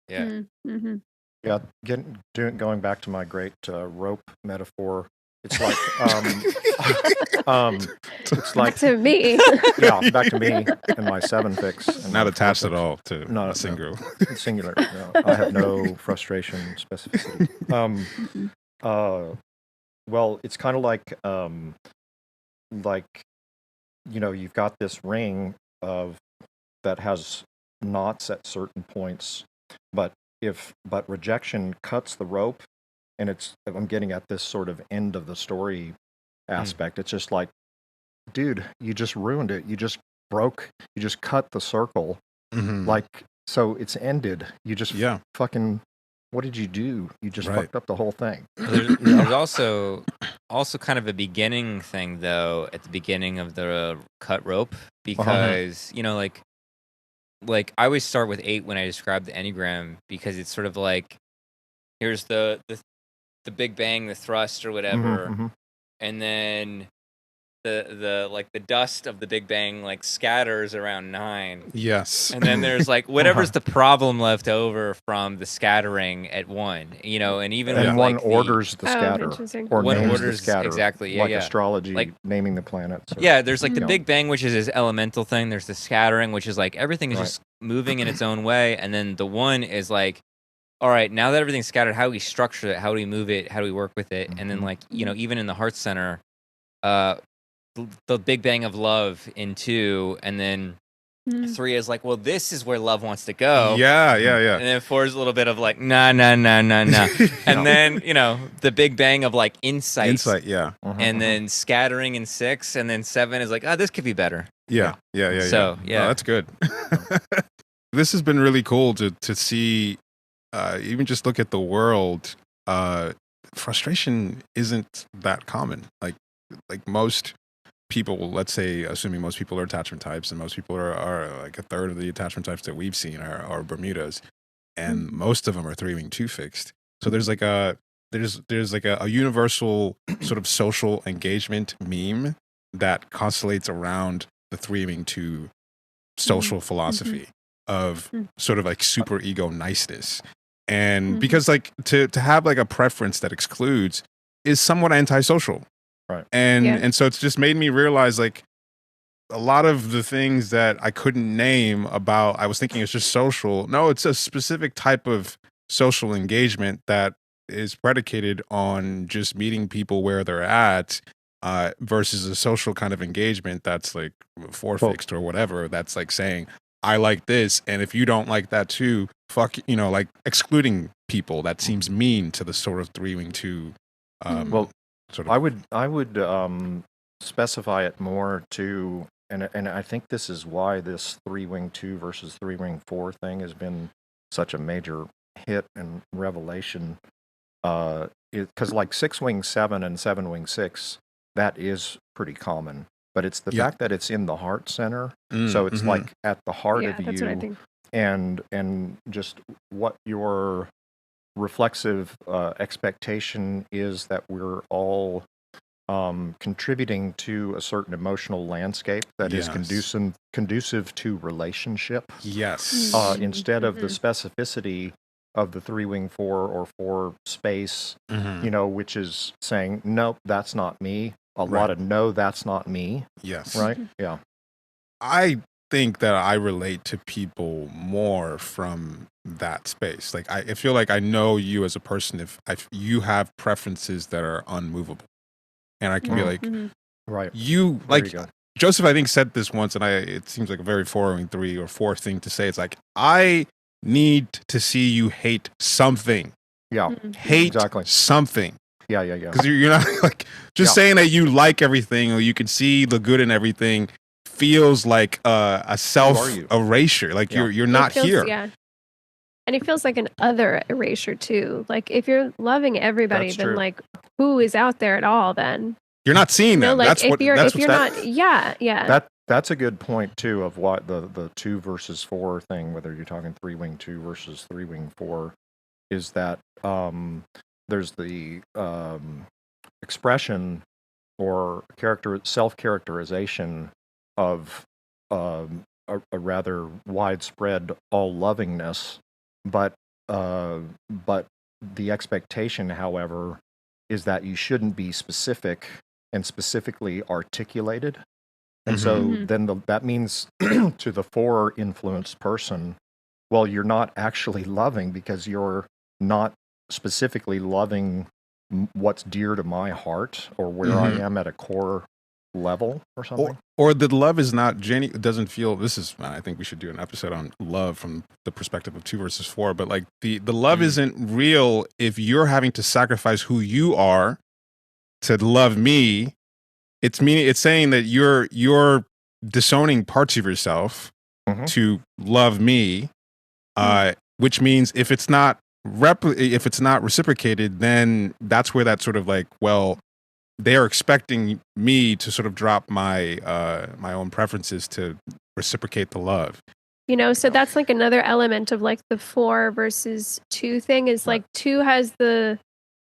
Yeah. Mm-hmm. Yeah, going back to my great rope metaphor, it's like, it's like, Back to me. yeah, back to me and my 7 fix. And Not my attached 4 at all to No, a single. fix. Singular. No, I have no frustration specificity. Well, it's kind of like, you know, you've got this ring that has knots at certain points, but rejection cuts the rope, and I'm getting at this sort of end of the story aspect. It's just like, dude, you just ruined it. You just cut the circle. Mhm. Like, so it's ended. You just Yeah. fucking, what did you do? You just Right. fucked up the whole thing. There's also kind of a beginning thing though at the beginning of the cut rope, because you know like I always start with 8 when I describe the Enneagram, because it's sort of like here's the big bang, the thrust or whatever, Mhm. and then the like the dust of the big bang like scatters around 9. Yes. And then there's like whatever's the problem left over from the scattering at 1, you know, and even And with, one like, orders the scatter, interesting. or One names orders- the scatter, exactly, yeah, like yeah. astrology, Like- naming the planets. Yeah, there's like the Yeah. Big Bang, which is his elemental thing. There's the scattering, which is like everything is Right. just moving in its own way. And then the 1 is like, all right, now that everything's scattered, how do we structure it? How do we move it? How do we work with it? And then like, you know, even in the Heart Center, the Big Bang of love in 2, and then 3 is like, well, this is where love wants to go. Yeah. And then 4 is a little bit of like, nah. And then, you know, the Big Bang of like insight. Insight. Yeah. And then scattering in 6, and then 7 is like, oh, this could be better. Yeah. So, yeah. Oh, that's good. This has been really cool to see, even just look at the world frustration isn't that common. Like most people, let's say, assuming most people are attachment types, and most people are like a third of the attachment types that we've seen are Bermudas, and most of them are 3-wing 2 fixed. So there's like a universal sort of social engagement meme that constellates around the 3-wing 2 social philosophy of sort of like super ego niceness. And because like to have like a preference that excludes is somewhat antisocial. Right. And so it's just made me realize like a lot of the things that I couldn't name about, I was thinking it's just social. No, it's a specific type of social engagement that is predicated on just meeting people where they're at, versus a social kind of engagement that's like fixed or whatever. That's like saying, I like this, and if you don't like that too, fuck, like excluding people. That seems mean to the sort of 3-wing 2. Well, sort of. I would specify it more to, and I think this is why this 3-wing 2 versus 3-wing 4 thing has been such a major hit and revelation. Because like 6-wing 7 and 7-wing 6, that is pretty common. But it's the fact that it's in the heart center, so it's like at the heart of that's you, what I think. and just what your reflexive expectation is that we're all contributing to a certain emotional landscape that is conducive to relationship. Yes. Instead of the specificity of the 3-wing 4 or 4 space, which is saying, nope, that's not me. A lot of no, that's not me. Yes. Right? Yeah. I think that I relate to people more from that space. Like I feel like I know you as a person if you have preferences that are unmovable. And I can be like, right. You There like you go. Joseph, I think, said this once, and it seems like a very 4-wing 3 or 4 thing to say. It's like, I need to see you hate something. Yeah. Hate Exactly. something. Yeah. Because you're not like just saying that you like everything or you can see the good in everything feels like a self erasure. Like you're not here. Yeah. And it feels like an other erasure too. Like if you're loving everybody, That's then true. like who is out there at all then? You're not seeing them. Like That's if what you're that's if you're not That's a good point too of what the 2 versus 4 thing, whether you're talking 3-wing 2 versus 3-wing 4, is that there's the expression or self-characterization of a rather widespread all-lovingness, but the expectation, however, is that you shouldn't be specific and specifically articulated. And so then that means to the 4 influenced person, well, you're not actually loving because you're not specifically loving what's dear to my heart or where I am at a core level or something. Or the love is not genuine. It doesn't feel. This is. I think we should do an episode on love from the perspective of 2 versus 4. But like the love isn't real if you're having to sacrifice who you are to love me. It's saying that you're disowning parts of yourself to love me, which means if it's not reciprocated, then that's where that sort of like, well, they're expecting me to sort of drop my my own preferences to reciprocate the love. So that's like another element of like the 4 versus 2 thing is like 2 has the,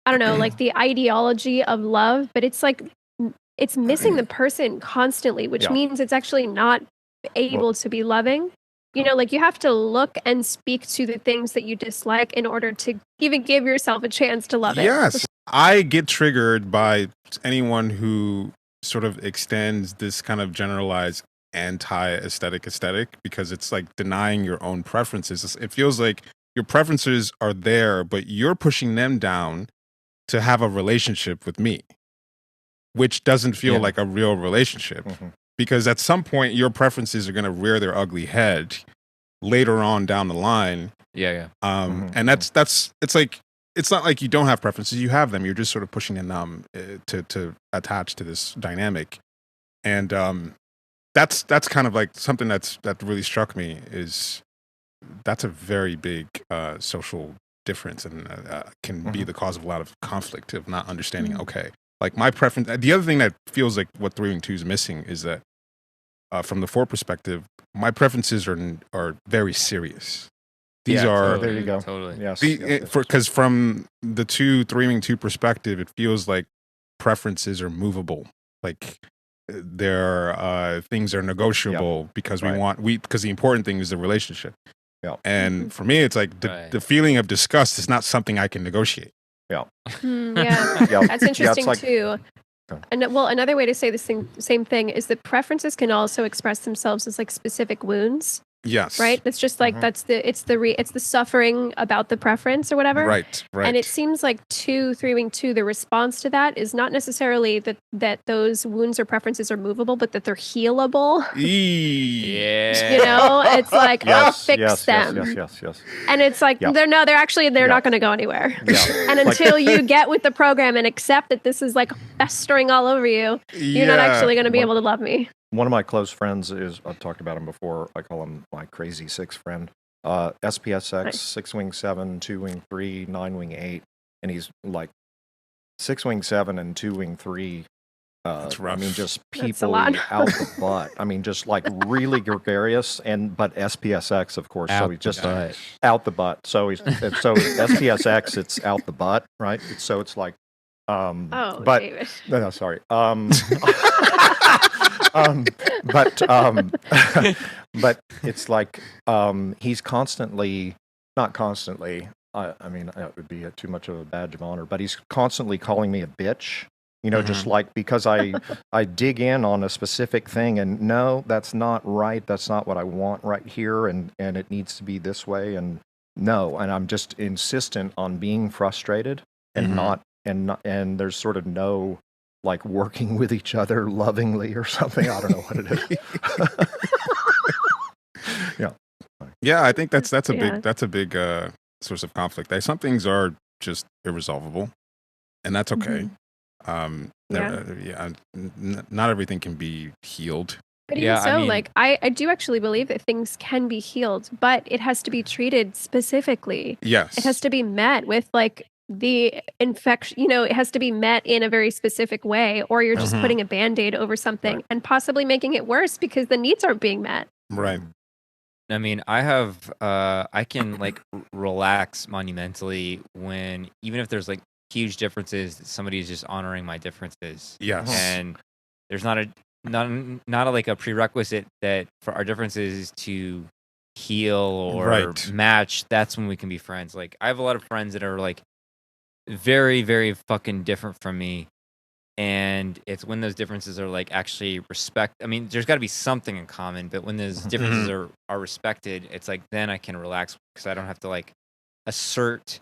I don't know, like the ideology of love, but it's like it's missing the person constantly, which means it's actually not able to be loving. Like you have to look and speak to the things that you dislike in order to even give yourself a chance to love it. Yes. I get triggered by anyone who sort of extends this kind of generalized aesthetic because it's like denying your own preferences. It feels like your preferences are there, but you're pushing them down to have a relationship with me, which doesn't feel like a real relationship. Because at some point your preferences are going to rear their ugly head later on down the line. And that's it's like, it's not like you don't have preferences, you have them. You're just sort of pushing them to attach to this dynamic. And that's kind of like something that really struck me is that's a very big social difference and can be the cause of a lot of conflict of not understanding. Okay, like my preference. The other thing that feels like what 3 wing 2 is missing is that from the 4 perspective, my preferences are very serious. These are totally, there you go. Totally. Yes. Because from the 3 wing 2 perspective, it feels like preferences are movable. Like things are negotiable because because the important thing is the relationship. Yeah. And for me, it's like the feeling of disgust is not something I can negotiate. Yeah. That's interesting like, too. And another way to say the same thing is that preferences can also express themselves as like specific wounds. Yes. Right. It's just like it's the suffering about the preference or whatever. Right. And it seems like 3 wing 2, the response to that is not necessarily that those wounds or preferences are movable, but that they're healable. Yeah. You know, it's like I'll fix them. Yes. And it's like they're not going to go anywhere. Yeah. And until you get with the program and accept that this is like festering all over you, you're not actually going to be able to love me. One of my close friends is, I've talked about him before, I call him my crazy 6 friend, SPSX, nice. 6 wing 7, 2 wing 3, 9 wing 8, and he's like 6 wing 7 and 2 wing 3, that's rough. I mean, just people out the butt. I mean, just like really gregarious, but SPSX, of course, so he's just out the butt. So SPSX, it's out the butt, right? So it's like, but David. No, sorry. But it's like he's not constantly. I mean, it would be too much of a badge of honor. But he's constantly calling me a bitch. You know, just like because I dig in on a specific thing, and no, that's not right. That's not what I want right here, and it needs to be this way. And no, and I'm just insistent on being frustrated and and there's sort of no like working with each other lovingly or something. I don't know what it is. Yeah, I think that's a big source of conflict. Some things are just irresolvable, and that's okay. Not everything can be healed. But even so, I mean, like I do actually believe that things can be healed, but it has to be treated specifically. Yes, it has to be met with like the infection, you know, it has to be met in a very specific way, or you're just putting a Band-Aid over something and possibly making it worse because the needs aren't being met. Right. I mean, I can like relax monumentally when, even if there's like huge differences, somebody is just honoring my differences. Yes. And there's not like a prerequisite that for our differences to heal or match. That's when we can be friends. Like I have a lot of friends that are like very, very fucking different from me, and it's when those differences are like actually respect. I mean, there's got to be something in common, but when those differences are respected, it's like then I can relax because I don't have to like assert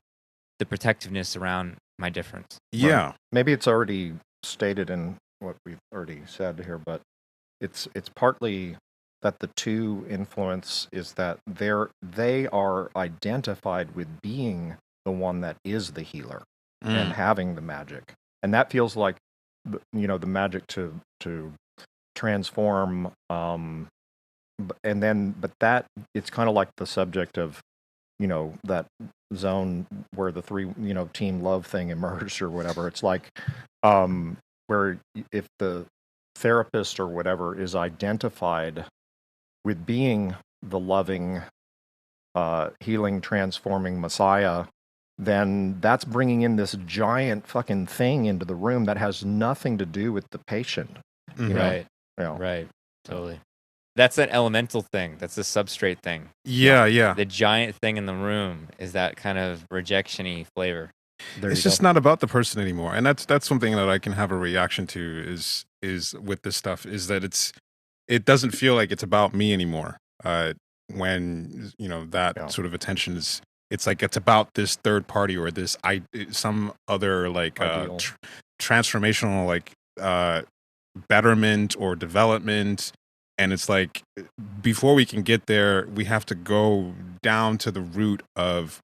the protectiveness around my difference. Yeah, maybe it's already stated in what we've already said here, but it's partly that the 2 influence is that they are identified with being the one that is the healer and having the magic, and that feels like the magic to transform, and then but that it's kind of like the subject of that zone where the 3 team love thing emerged or whatever. It's like where if the therapist or whatever is identified with being the loving, healing, transforming Messiah, then that's bringing in this giant fucking thing into the room that has nothing to do with the patient. Right. Right. Totally. That's an elemental thing. That's the substrate thing. Yeah. The giant thing in the room is that kind of rejection-y flavor. It's just not about the person anymore, and that's something that I can have a reaction to. Is with this stuff is that it doesn't feel like it's about me anymore. When that sort of attention is, it's like it's about this third party or this some other like transformational like betterment or development. And it's like, before we can get there, we have to go down to the root of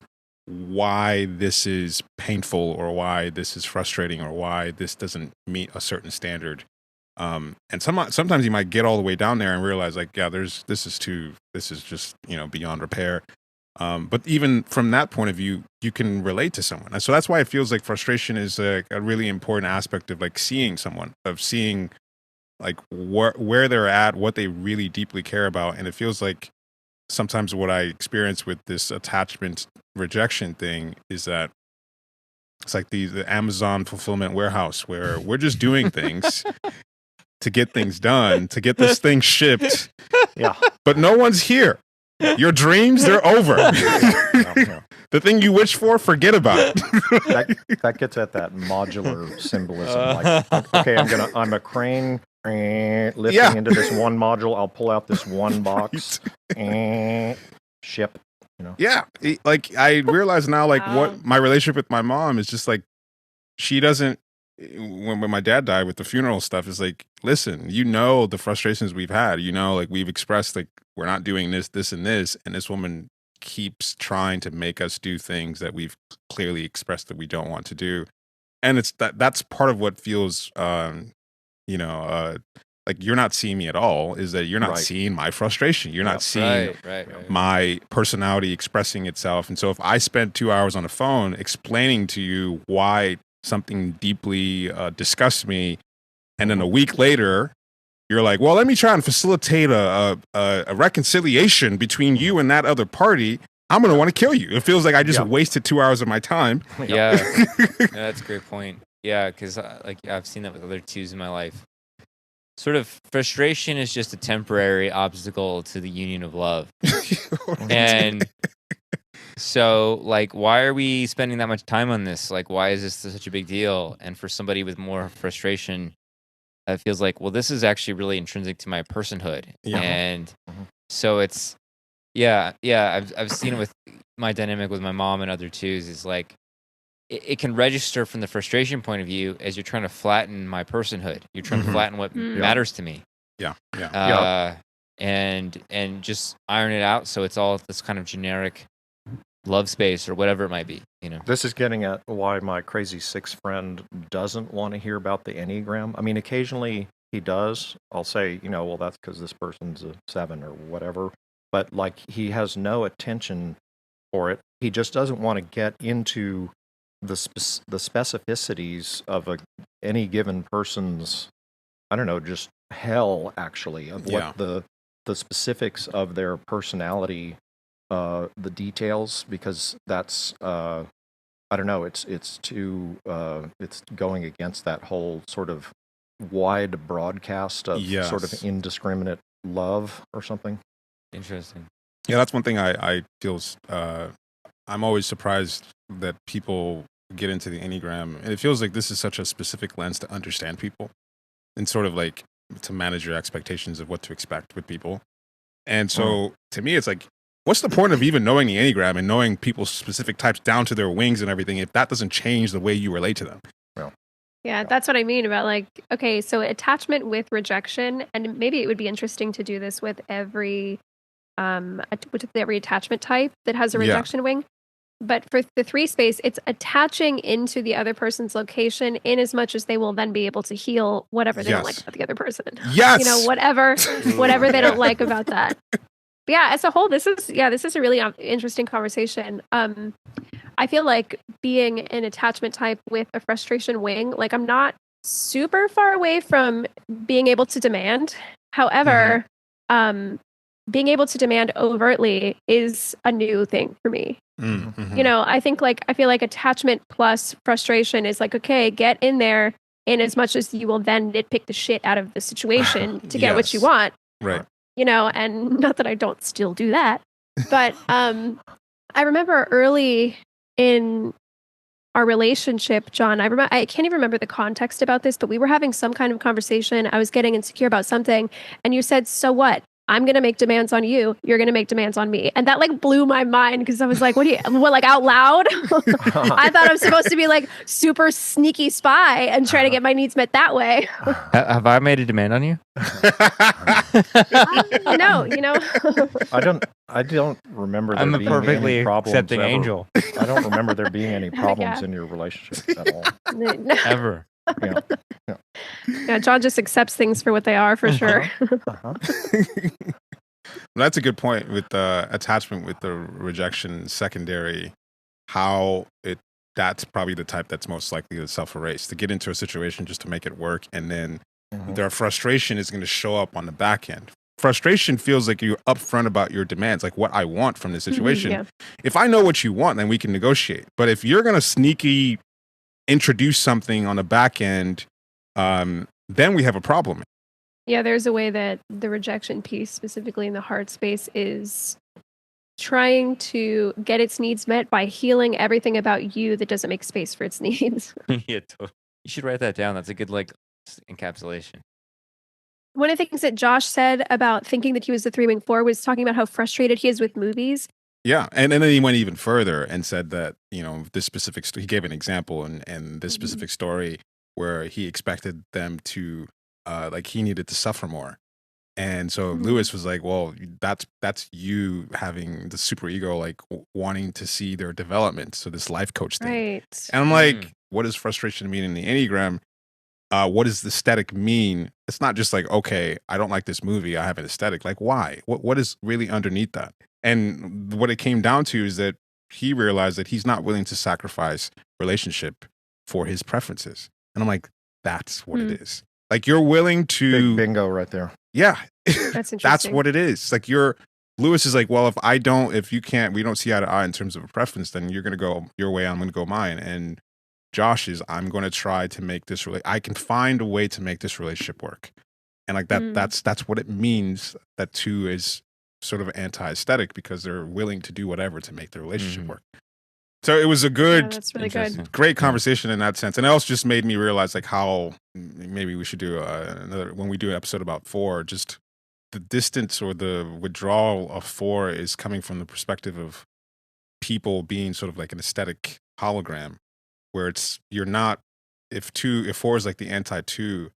why this is painful or why this is frustrating or why this doesn't meet a certain standard. And sometimes you might get all the way down there and realize like, yeah, this is just, beyond repair. But even from that point of view, you can relate to someone. And so that's why it feels like frustration is a really important aspect of like seeing someone, of seeing like where they're at, what they really deeply care about. And it feels like sometimes what I experience with this attachment rejection thing is that it's like the Amazon fulfillment warehouse where we're just doing things to get things done, to get this thing shipped. Yeah. But no one's here. Your dreams, they're over. The thing you wish for, forget about it. That gets at that modular symbolism. Like, okay, I'm a crane lifting into this one module. I'll pull out this one box. Ship. You know? Yeah, like I realize now, like what my relationship with my mom is just like, she doesn't. When my dad died with the funeral stuff, is like, listen, you know the frustrations we've had. You know, like we've expressed like we're not doing this, and this woman keeps trying to make us do things that we've clearly expressed that we don't want to do, and it's that's part of what feels, like you're not seeing me at all, is that you're not seeing my frustration. You're not seeing my personality expressing itself. And so if I spend 2 hours on the phone explaining to you why something deeply disgusts me, and then a week later, you're like, well, let me try and facilitate a reconciliation between you and that other party, I'm going to want to kill you. It feels like I just wasted 2 hours of my time. Yeah, that's a great point. Yeah, because like I've seen that with other twos in my life. Sort of frustration is just a temporary obstacle to the union of love. And so, like, why are we spending that much time on this? Like, why is this such a big deal? And for somebody with more frustration, it feels like, well, this is actually really intrinsic to my personhood. Yeah. And so it's, I've seen it with my dynamic with my mom and other twos is like, it can register from the frustration point of view as you're trying to flatten my personhood. You're trying to flatten what matters to me. And just iron it out so it's all this kind of generic love space or whatever it might be. You know, this is getting at why my crazy six friend doesn't want to hear about the Enneagram. I mean, occasionally he does. I'll say, well, that's because this person's a 7 or whatever. But like, he has no attention for it. He just doesn't want to get into the specificities of any given person's, I don't know, just hell actually, of what the specifics of their personality, the details, because that's I don't know, it's too it's going against that whole sort of wide broadcast of sort of indiscriminate love or something. Interesting. Yeah, that's one thing I feel. I'm always surprised that people get into the Enneagram, and it feels like this is such a specific lens to understand people and sort of like to manage your expectations of what to expect with people. And so to me, it's like, what's the point of even knowing the Enneagram and knowing people's specific types down to their wings and everything if that doesn't change the way you relate to them? Yeah, that's what I mean about like, okay, so attachment with rejection, and maybe it would be interesting to do this with every attachment type that has a rejection wing. But for the 3 space, it's attaching into the other person's location in as much as they will then be able to heal whatever they don't like about the other person. Yes. Whatever they don't like about that. But yeah, as a whole, this is a really interesting conversation. I feel like being an attachment type with a frustration wing, like I'm not super far away from being able to demand. However, being able to demand overtly is a new thing for me. I think I feel like attachment plus frustration is like, okay, get in there in as much as you will then nitpick the shit out of the situation to get what you want. Right. And not that I don't still do that, but I remember early in our relationship, John, I can't even remember the context about this, but we were having some kind of conversation. I was getting insecure about something, and you said, so what? I'm going to make demands on you. You're going to make demands on me. And that like blew my mind because I was like, what, out loud? I thought I was supposed to be like super sneaky spy and try to get my needs met that way. Have I made a demand on you? No, I don't remember there I'm a being perfectly any problems accepting ever. angel. I don't remember there being any problems in your relationship at all. Ever. Yeah, John just accepts things for what they are, for sure. That's a good point with the attachment with the rejection secondary. How that's probably the type that's most likely to self-erase, to get into a situation just to make it work, and then their frustration is going to show up on the back end. Frustration feels like you're upfront about your demands, like what I want from this situation. Yeah. If I know what you want, then we can negotiate. But if you're going to sneaky introduce something on the back end, then we have a problem. Yeah, there's a way that the rejection piece, specifically in the heart space, is trying to get its needs met by healing everything about you that doesn't make space for its needs. Yeah, totally. You should write that down. That's a good encapsulation. One of the things that Josh said about thinking that he was the 3-wing 4 was talking about how frustrated he is with movies. Yeah, and then he went even further and said that, this specific he gave an example and this specific story where he expected them to he needed to suffer more. And so Lewis was like, well, that's you having the superego, wanting to see their development. So this life coach thing. Right. And I'm like, what does frustration mean in the Enneagram? What does the aesthetic mean? It's not just like, okay, I don't like this movie, I have an aesthetic. Like, why? What is really underneath that? And what it came down to is that he realized that he's not willing to sacrifice relationship for his preferences. And I'm like, that's what it is. Like, you're willing to... Big bingo right there. Yeah. That's interesting. That's what it is. Like, Lewis is like, well, if you can't, we don't see eye to eye in terms of a preference, then you're going to go your way, I'm going to go mine. And Josh is, I'm going to try to make this I can find a way to make this relationship work. And like that's what it means that 2 is sort of anti-aesthetic, because they're willing to do whatever to make the relationship work. So it was a good, that's really good. Great conversation in that sense. And it also just made me realize like how maybe we should do another, when we do an episode about 4, just the distance or the withdrawal of 4 is coming from the perspective of people being sort of like an aesthetic hologram, where you're not, if 4 is like the anti-2,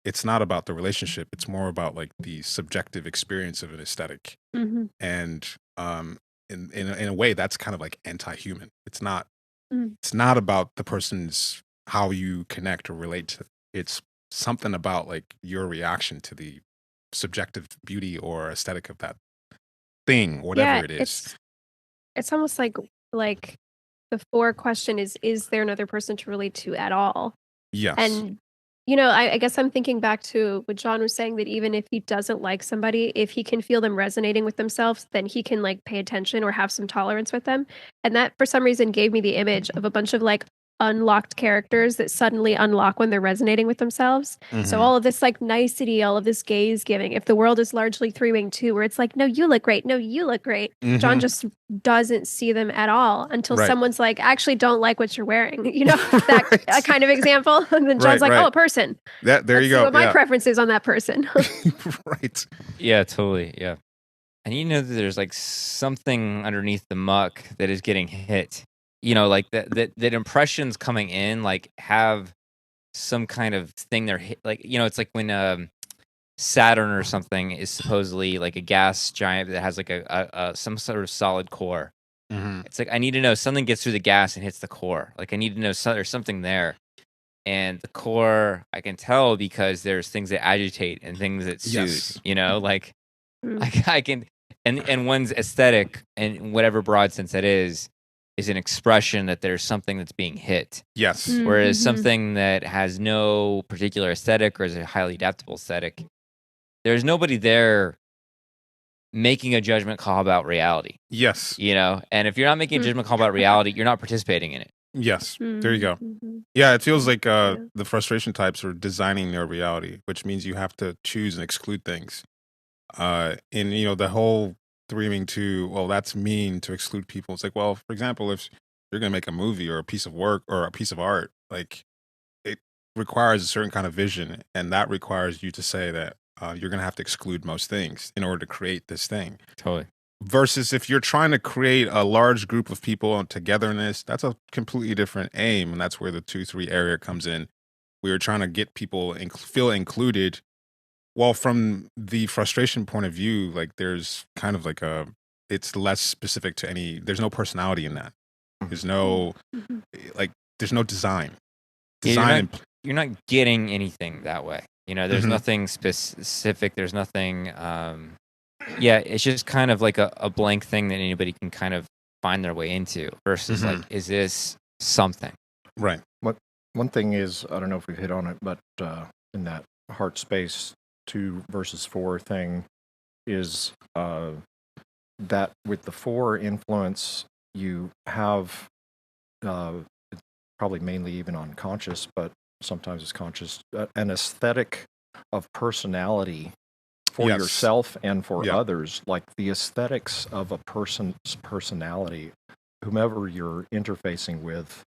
it's not about the relationship. It's more about like the subjective experience of an aesthetic. And in a way, that's kind of like anti-human. It's not about the person's, how you connect or relate to. It's something about like your reaction to the subjective beauty or aesthetic of that thing, whatever it is. It's almost like the 4 question is there another person to relate to at all? Yes. And I guess I'm thinking back to what John was saying, that even if he doesn't like somebody, if he can feel them resonating with themselves, then he can like pay attention or have some tolerance with them. And that for some reason gave me the image of a bunch of like unlocked characters that suddenly unlock when they're resonating with themselves. So all of this like nicety, all of this gaze giving, if the world is largely 3-wing 2, where it's like, no, you look great. No, you look great. John just doesn't see them at all until someone's like, actually don't like what you're wearing. That kind of example. And then John's like, oh, a person. There you go. What my preference is on that person. Right. Yeah, totally. Yeah. And that there's like something underneath the muck that is getting hit. Like that impressions coming in like have some kind of thing they're hit, like it's like when Saturn or something is supposedly like a gas giant that has like a some sort of solid core. It's like, I need to know something gets through the gas and hits the core. Like I need to know there's something there, and the core I can tell because there's things that agitate and things that soothe. Like I can, and one's aesthetic and whatever broad sense that is an expression that there's something that's being hit. Yes. Whereas something that has no particular aesthetic or is a highly adaptable aesthetic, there's nobody there making a judgment call about reality. Yes. And if you're not making a judgment call about reality, you're not participating in it. Yes. There you go. Yeah, it feels like the frustration types are designing their reality, which means you have to choose and exclude things. And the whole 3-wing 2, well, that's mean to exclude people. It's like, well, for example, if you're going to make a movie or a piece of work or a piece of art, like it requires a certain kind of vision, and that requires you to say that you're going to have to exclude most things in order to create this thing. Totally. Versus if you're trying to create a large group of people and togetherness, that's a completely different aim, and that's where the 2-3 area comes in. We were trying to get people feel included. Well, from the frustration point of view, like there's kind of like it's less specific to there's no personality in that. There's no, there's no design. You're not getting anything that way. There's nothing specific. There's nothing yeah, it's just kind of like a blank thing that anybody can kind of find their way into versus like, is this something? Right. One thing is, I don't know if we've hit on it, but in that heart space 2 versus 4 thing is that with the 4 influence, you have probably mainly even unconscious, but sometimes it's conscious, an aesthetic of personality for yourself and for others, like the aesthetics of a person's personality, whomever you're interfacing with,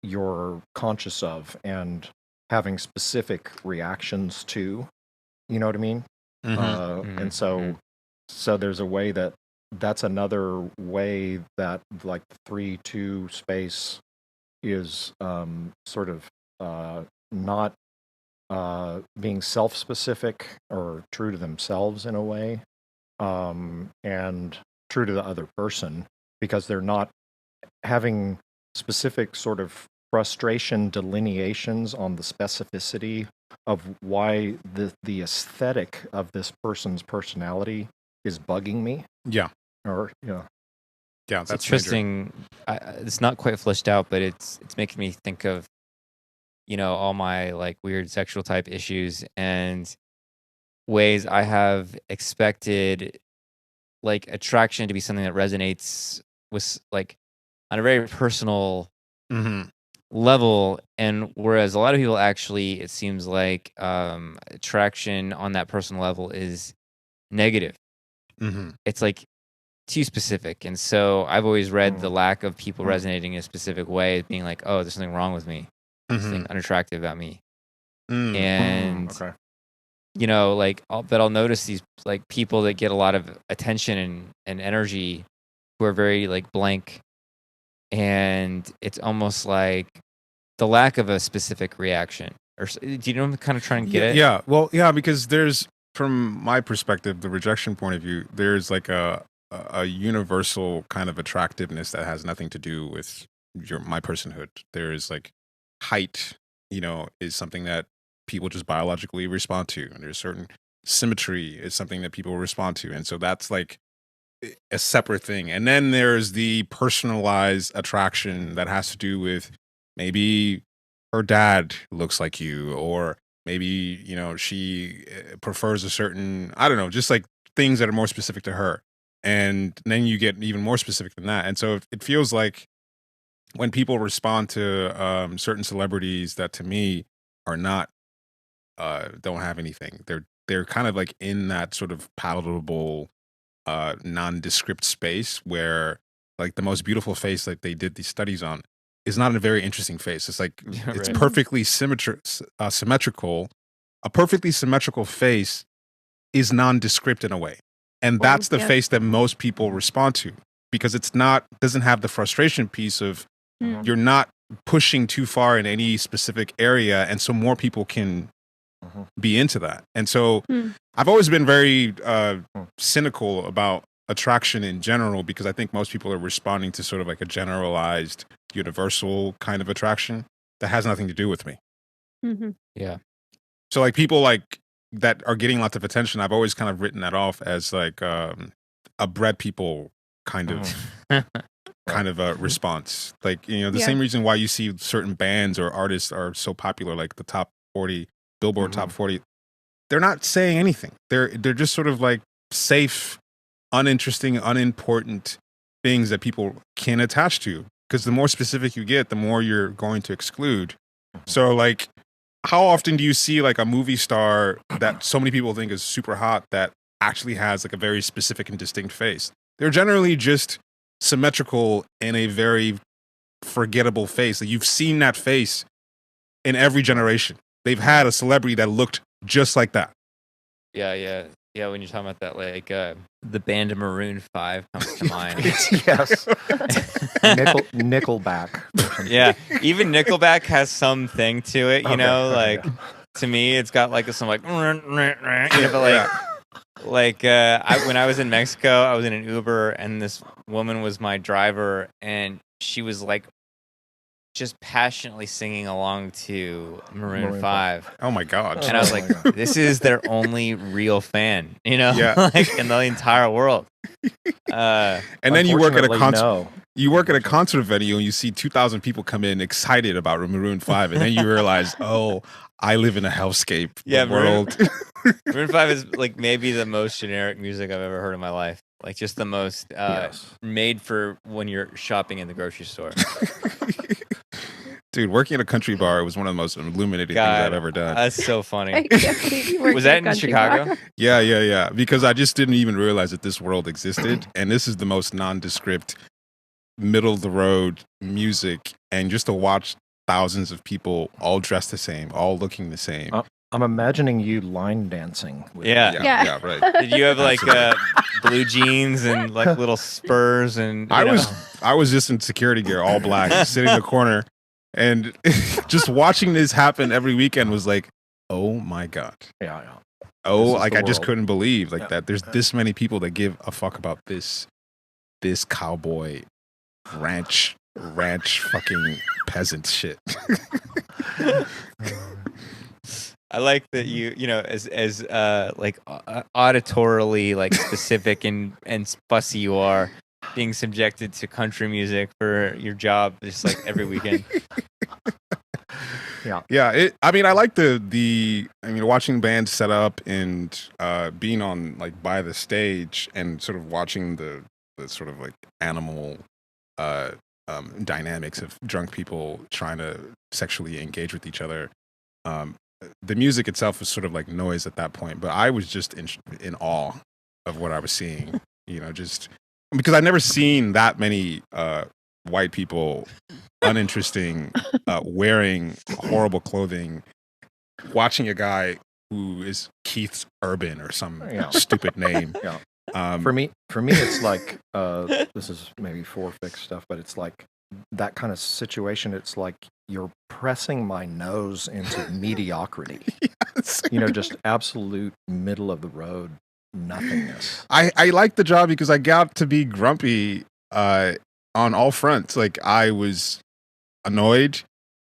you're conscious of and having specific reactions to, you know what I mean? And so there's a way that's another way that like the 3-2 space is sort of not being self-specific or true to themselves in a way, and true to the other person, because they're not having specific sort of frustration delineations on the specificity of why the aesthetic of this person's personality is bugging me. Yeah. Or yeah, that's interesting. It's not quite fleshed out, but it's making me think of, you know, all my like weird sexual type issues and ways I have expected like attraction to be something that resonates with like on a very personal level, and whereas a lot of people actually, it seems like attraction on that personal level is negative. It's like too specific, and so I've always read the lack of people resonating in a specific way as being like, oh, there's something wrong with me, something unattractive about me. And you know, like I'll notice these like people that get a lot of attention and energy who are very like blank, and it's almost like the lack of a specific reaction. Or do you know what I'm kind of trying to get at? Yeah, well, yeah, because there's, from my perspective, the rejection point of view, there's like a universal kind of attractiveness that has nothing to do with my personhood. There's like height, you know, is something that people just biologically respond to, and there's certain symmetry is something that people respond to, and so that's like a separate thing. And then there's the personalized attraction that has to do with maybe her dad looks like you, or maybe, you know, she prefers a certain, I don't know, just like things that are more specific to her. And then you get even more specific than that. And so it feels like when people respond to certain celebrities that to me are not, don't have anything, they're kind of like in that sort of palatable nondescript space where like the most beautiful face that they did these studies on is not a very interesting face. It's like it's perfectly symmetrical. A perfectly symmetrical face is nondescript in a way, and that's the face that most people respond to, because it's not, doesn't have the frustration piece of you're not pushing too far in any specific area, and so more people can be into that. And so I've always been very cynical about attraction in general, because I think most people are responding to sort of like a generalized universal kind of attraction that has nothing to do with me. Yeah. So like people like that are getting lots of attention, I've always kind of written that off as like a bred people kind of kind of a response. Like, you know, the same reason why you see certain bands or artists are so popular, like the top 40 Billboard top 40, they're not saying anything. They're just sort of like safe, uninteresting, unimportant things that people can attach to. Because the more specific you get, the more you're going to exclude. So like, how often do you see like a movie star that so many people think is super hot that actually has like a very specific and distinct face? They're generally just symmetrical in a very forgettable face. Like, you've seen that face in every generation. They've had a celebrity that looked just like that. Yeah. When you're talking about that, like the band of Maroon 5 comes to mind. Yes. Nickelback. Yeah, even Nickelback has something to it, you know. Like to me, it's got like some like, you know, but like when I was in Mexico, I was in an Uber, and this woman was my driver, and she was like just passionately singing along to Maroon 5. Oh my god! And I was like, this is their only real fan, Yeah. like in the entire world. And then you work at a concert. No. You work at a concert venue and you see 2,000 people come in excited about Maroon 5, and then you realize, oh, I live in a hellscape world. Maroon 5 is like maybe the most generic music I've ever heard in my life. Like just the most made for when you're shopping in the grocery store. Dude, working at a country bar was one of the most illuminating things I've ever done. That's so funny. Was that in Chicago? Bar? Yeah. Because I just didn't even realize that this world existed. And this is the most nondescript, middle of the road music. And just to watch thousands of people all dressed the same, all looking the same. I'm imagining you line dancing. Yeah, right. Did you have like blue jeans and like little spurs and I was just in security gear, all black, sitting in the corner, and just watching this happen every weekend was like, oh my god. Yeah. Oh, like I just couldn't believe that there's this many people that give a fuck about this cowboy ranch fucking peasant shit. I like that you know, as like auditorily like specific and fussy you are, being subjected to country music for your job just like every weekend. Yeah. I mean, I like watching bands set up and being on like by the stage and sort of watching the sort of like animal dynamics of drunk people trying to sexually engage with each other. The music itself was sort of like noise at that point, but I was just in awe of what I was seeing, just because I'd never seen that many white people, uninteresting, wearing horrible clothing, watching a guy who is Keith Urban or some stupid name. For me, it's like, this is maybe forfix stuff, but it's like that kind of situation. It's like you're pressing my nose into mediocrity. Yes. Just absolute middle of the road nothingness. I like the job because I got to be grumpy on all fronts. Like I was annoyed,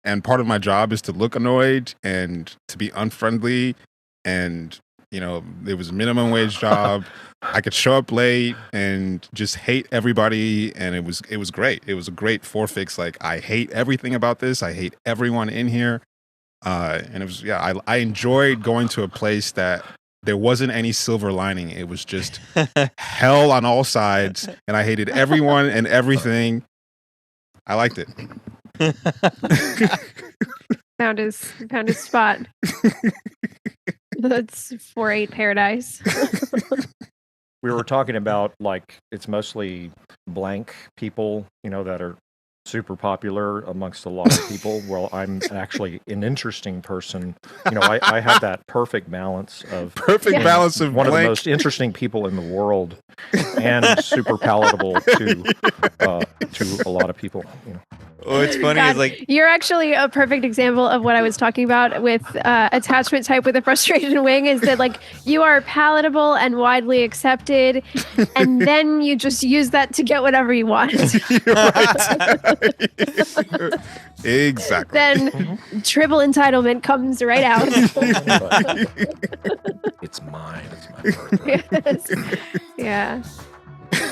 and part of my job is to look annoyed and to be unfriendly, and it was a minimum wage job. I could show up late and just hate everybody, and it was great. It was a great forfix. Like I hate everything about this. I hate everyone in here. And it was I enjoyed going to a place that there wasn't any silver lining. It was just hell on all sides, and I hated everyone and everything. I liked it. Found his spot. That's 4-8 paradise. We were talking about like it's mostly blank people, that are super popular amongst a lot of people. Well, I'm actually an interesting person. I have that perfect balance of balance of one blank. of the most interesting people in the world and super palatable to a lot of people. What's funny is like you're actually a perfect example of what I was talking about with attachment type with a frustration wing, is that like you are palatable and widely accepted, and then you just use that to get whatever you want. Exactly. Then triple entitlement comes right out. It's mine. It's my birthright. Yeah.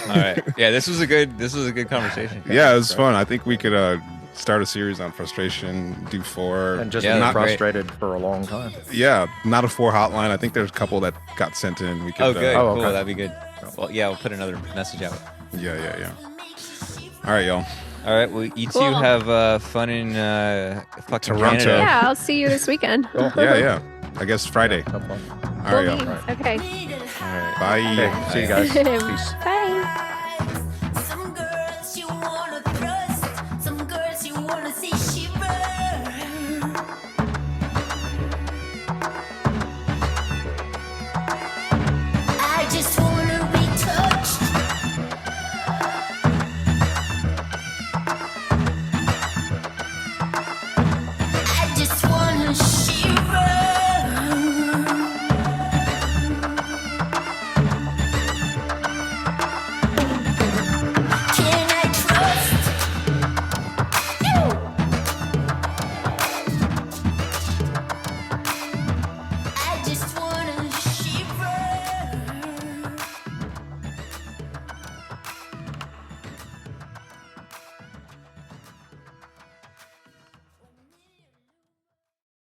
all right. Yeah, this was a good conversation. Yeah, it was fun. I think we could start a series on frustration, do 4. And just Yeah, be not frustrated for a long time. Yeah, not a 4 hotline. I think there's a couple that got sent in. We could, Oh, good. Oh, Cool. okay. That'd be good. Well, yeah, we'll put another message out. Yeah. All right, y'all. All right. Well, you two Cool. have fun in fucking Toronto. Canada. Yeah, I'll see you this weekend. Yeah. I guess Friday. Have fun. All right, y'all. Okay. All right. Bye. Okay, see you guys. Peace. Bye.